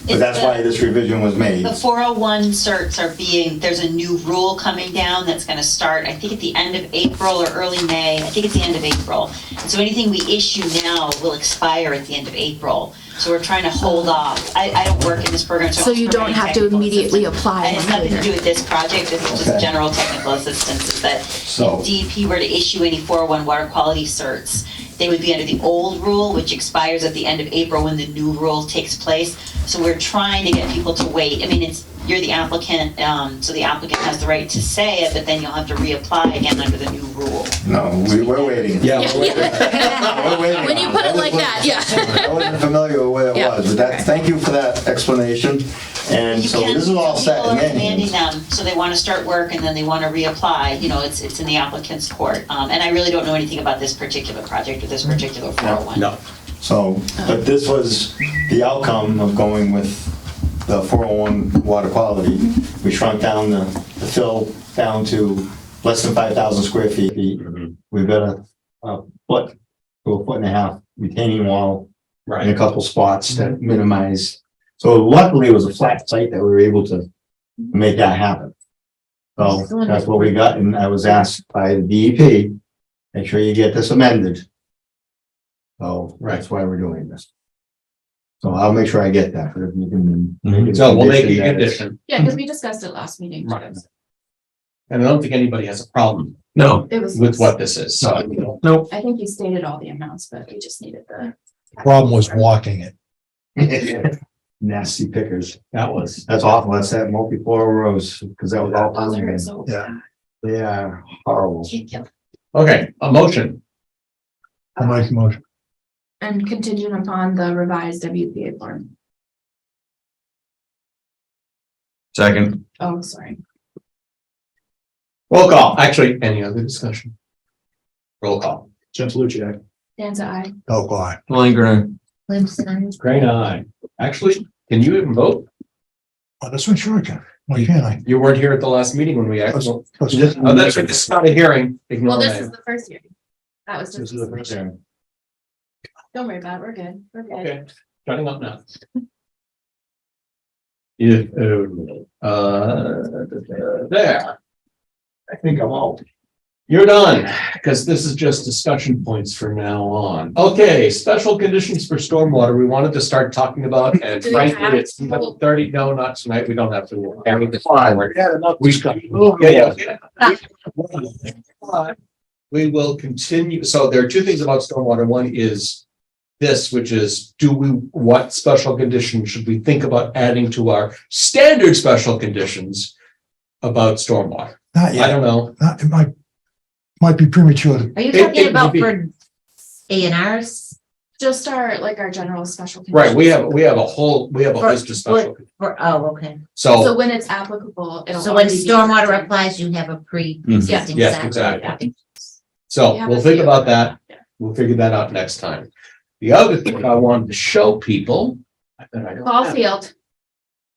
that's why this revision was made. The 401 certs are there's a new rule coming down that's gonna start, I think at the end of April or early May. I think it's the end of April. And so anything we issue now will expire at the end of April. So we're trying to hold off. I don't work in this program, so. So you don't have to immediately apply And it's one nothing to later. do with this project, it's just Okay. general technical assistance, is that So- if DEP were to issue any 401 water quality certs, they would be under the old rule, which expires at the end of April when the new rule takes place. So we're trying to get people to wait. I mean, you're the applicant, so the applicant has the right to say it, but then you'll have to reapply again under the new rule. No, we're waiting. yeah, We're waiting When you on put it like that, yeah. I wasn't familiar with what it Yeah. was, but that, thank you for that explanation. And You so can- this is all set People in are their demanding hands. them, so they want to start work and then they want to reapply, it's in the applicant's court. And I really don't know anything about this particular project or this particular 401. no. So, but this was the outcome of going with the 401 water quality. We shrunk down the fill down to less than 5,000 square feet. We've got a foot to a foot and a half retaining wall in a Right. couple spots that minimize. So luckily it was a flat site that we were able to make that happen. So that's what we got, and I was asked by the DEP, make sure you get this amended. So that's why we're doing this. So I'll make sure I get that, but if you can. So we'll make a that it's- condition. Yeah, because we discussed it last meeting. too. Right. And I don't think anybody has a problem No. It was. with what this is, so. Nope. I think you stated all the amounts, but we just needed the. Problem was walking it. nasty pickers. That was. That's awful. That's that multi-floor rows, because that was all Those are pounding. so Yeah. bad. They are horrible. Okay, a motion. I'll make a motion. And contingent upon the revised WPA form. Second. Oh, sorry. Roll call. Actually, any other discussion? Roll call. Jim Luciak. Danza, aye. Oh, boy. Lindgren. Glimpse. Crane, aye. Actually, can you even vote? Oh, this one sure I can. Why can't I? You weren't here at the last meeting when we actually. Oh, Because that's right. This is not a hearing. Ignore Well, this that. is the first hearing. That was This just. is the first hearing. Don't worry about it. We're good. We're good. Okay, shutting up now. Yeah, there. I think I'm all. You're done, because this is just discussion points from now on. Okay, special conditions for stormwater, we wanted to start talking about, and Do we have frankly, it's to? 30, no, not tonight, we don't have to. We will continue, so there are two things about stormwater, one is this, which is, what special conditions should we think about adding to our standard special conditions about stormwater? Not I yet. don't know. It might be premature. Are you It- talking it about would be- for A&Rs? Just our general special. Right, we have conditions. a list of special, Okay. So so, when it's applicable, it'll. So when already be stormwater listed. applies, you have a pre-existing yes, set. exactly. So We have we'll a think few. about that. Yeah. We'll figure that out next time. The other thing I wanted to show people. that I don't Ball have- field.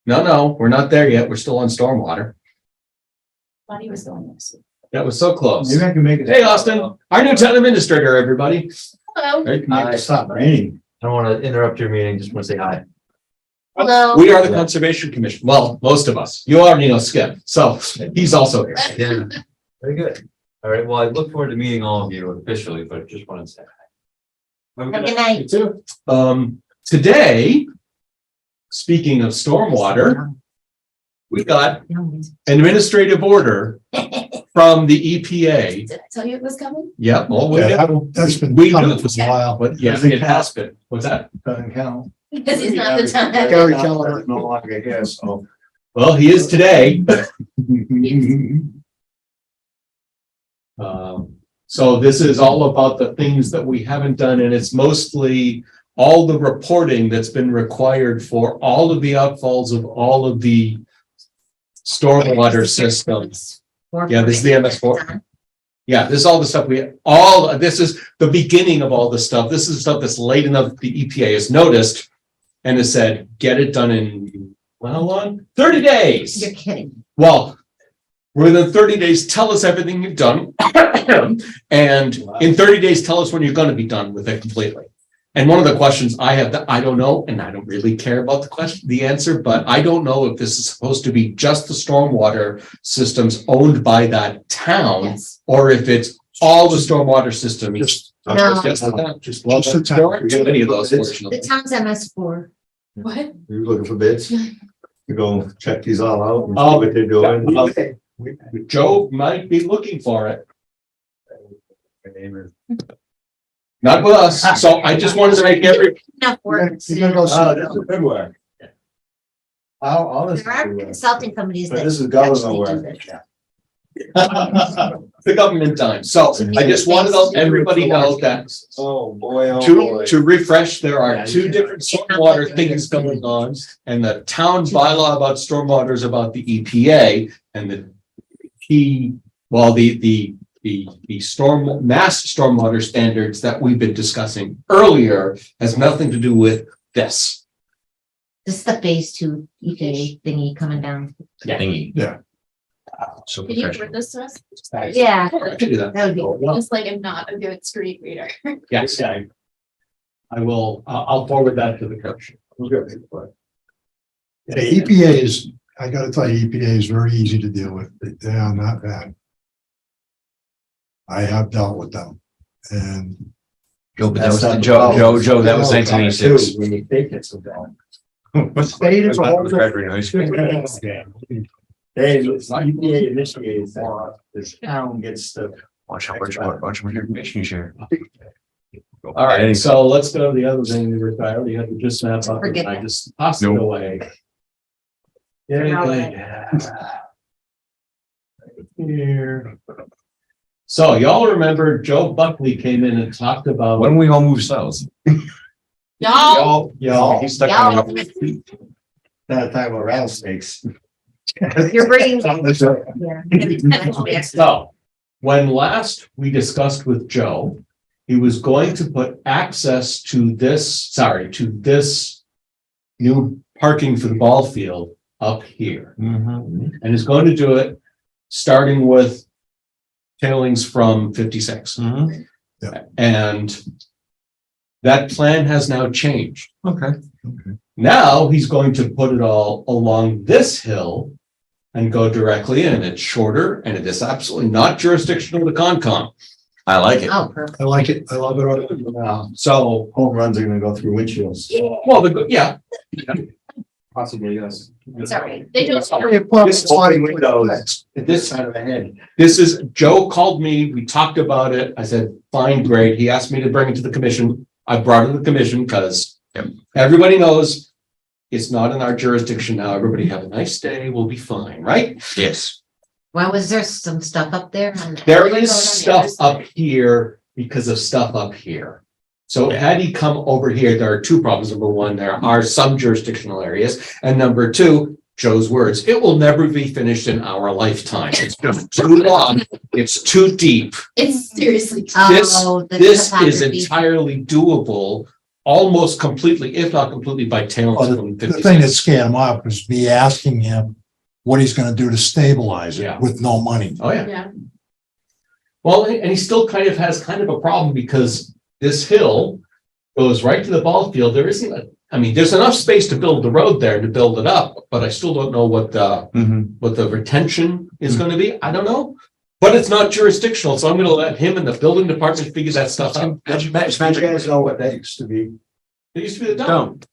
No, we're not there yet. We're still on stormwater. Thought he was going this. That was so close. Maybe I can make it. Hey, Austin, our new town administrator, everybody. Hello. Hey, Make it stop raining. I don't want to interrupt your meeting, just want to say hi. Hello. We are the Conservation Commission. Well, most of us. You already know Skip, so he's also here. Yeah. Very good. All right, well, I look forward to meeting all of you officially, but just wanted to say hi. Have a good night. too. Today, speaking of stormwater, we got an administrative order from the EPA. Did I tell you it was coming? Yep, well, That's been we coming knew for a while. but yeah, it has been. What's that? Doesn't count. This is not the time. Gary Keller is no longer here, so. Well, he is today. So this is all about the things that we haven't done, and it's mostly all the reporting that's been required for all of the outfalls of all of the stormwater systems. Yeah, this is the MS4. Yeah, this is all the stuff this is the beginning of all the stuff. This is stuff that's late enough the EPA has noticed and has said, get it done in, well, how long? 30 days. You're kidding. Well, within 30 days, tell us everything you've done. And in 30 days, tell us when you're going to be done with it completely. And one of the questions I have that I don't know, and I don't really care about the answer, but I don't know if this is supposed to be just the stormwater systems owned by that town, Yes. or if it's all the stormwater systems. Just, No. Well, Just the town. there aren't too many of those, The fortunately. town's MS4. What? You're looking for bids? You go check these all out and Oh, see what they're doing. Okay. Joe might be looking for it. Not with us, so I just wanted to make Enough work. You're gonna go see. Oh, that's a good one. All this. There are consulting companies But that this is government actually do work. this. the government time. So I just wanted to let everybody know that Oh, boy, oh, to, boy. to refresh, there are Yeah, two you different stormwater things going on. And the town bylaw about stormwater is about the EPA, and the mass stormwater standards that we've been discussing earlier has nothing to do with this. This is the phase 2 EPA thingy coming down. Thingy. Yeah. So Can you professional. read this to us? Yeah, I can do that. that would be. Just like I'm not a good screen reader. Yes, I will, I'll forward that to the coach. The EPA is, I gotta tell you, EPA is very easy to deal with. They are not bad. I have dealt with them and Joe, but that was, That's not the Joe, problem. that was 1986. When you think it's a bad. What state is a whole Frederick High School. Hey, it's not EPA initiated that this town gets the. Watch how much more information you share. All right, so let's go to the other thing we retired. You had to just snap up. Forget I that. just tossed it Nope. away. Yeah. Here. So y'all remember Joe Buckley came in and talked about. When we all move south. Y'all, Y'all, He's stuck y'all, on. Not talking about rattlesnakes. you're bringing. Yeah. So, when last we discussed with Joe, he was going to put access to this new parking for the ball field up here. And is going to do it starting with tailings from 56. Yeah. And that plan has now changed. Okay. Now he's going to put it all along this hill and go directly in. It's shorter and it is absolutely not jurisdictional to Concom. I like it. Oh, perfect. I like it. I love it already. So, Home runs are gonna go through windshields. well, yeah. Possibly, yes. It's all right. They do. This windows. This Side of the head. This is, Joe called me, we talked about it, I said, fine, great, he asked me to bring it to the commission, I brought it to the commission, because everybody knows it's not in our jurisdiction now, everybody have a nice day, we'll be fine, right? Yes. Well, was there some stuff up there? There is stuff up here because of stuff up here. So had he come over here, there are two problems, number one, there are some jurisdictional areas, and number two, Joe's words, it will never be finished in our lifetime. It's just too long. It's too deep. It's seriously. This is topography. entirely doable, almost completely, if not completely, by tailings Well, from the thing that 56. scared him off was me asking him what he's gonna do to stabilize Yeah. it with no money. Oh, yeah. Yeah. Well, and he still kind of has kind of a problem because this hill goes right to the ball field. There isn't there's enough space to build the road there to build it up, but I still don't know what the retention is going to be. I don't know. But it's not jurisdictional, so I'm gonna let him and the building department figure that stuff out. You guys know what that used to be? It used to be the dump.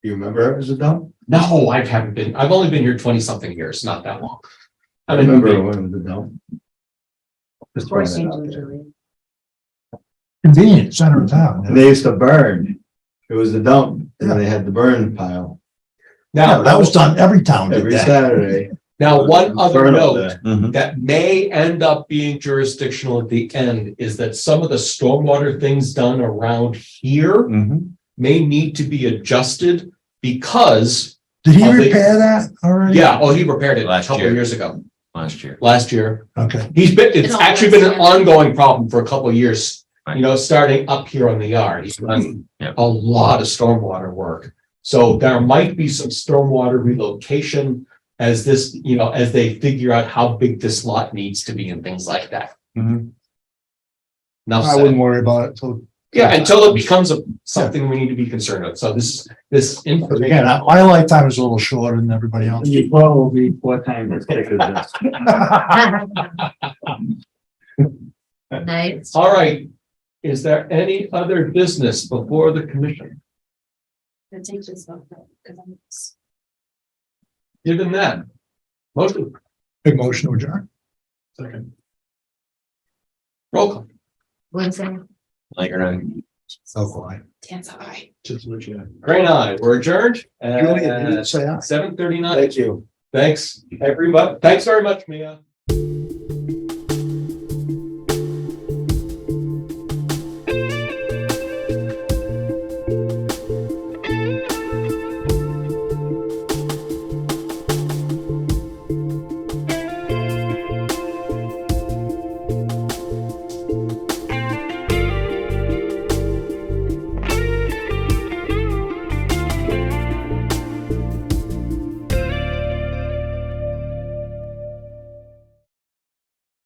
Do you remember it was a dump? No, I've only been here 20-something years, not that long. I remember when it was a dump. Just throwing that out there. Convenient, center of town. And they used to burn. It was the dump, and they had the burn pile Yeah, that was done, every town did every that. Saturday. Now, one other Burn up note there. that may end up being jurisdictional at the end is that some of the stormwater things done around here may need to be adjusted because, Did he Are they- repair that already? he repaired it a Last couple year. years ago, Last year. last year. Okay. It's all actually been an works together. ongoing problem for a couple of years, starting up here on the yard. He's done Yep. a lot of stormwater work. So there might be some stormwater relocation as this, as they figure out how big this lot needs to be and things like that. Now, I wouldn't worry about it till. until it becomes something we need to be concerned with. So this information. Again, my lifetime is a little shorter than everybody else. You probably 4 times as thick as this. Nice. All right. Is there any other business before the commission? Given that, motion, Big motion to adjourn. second. Roll call. Wednesday. Like or not. So quiet. Dan's eye. Just what you had. Great eye. We're adjourned Julia, you at didn't say aye. 7:39. Thank you. Thanks, everybody. Thanks very much, Mia.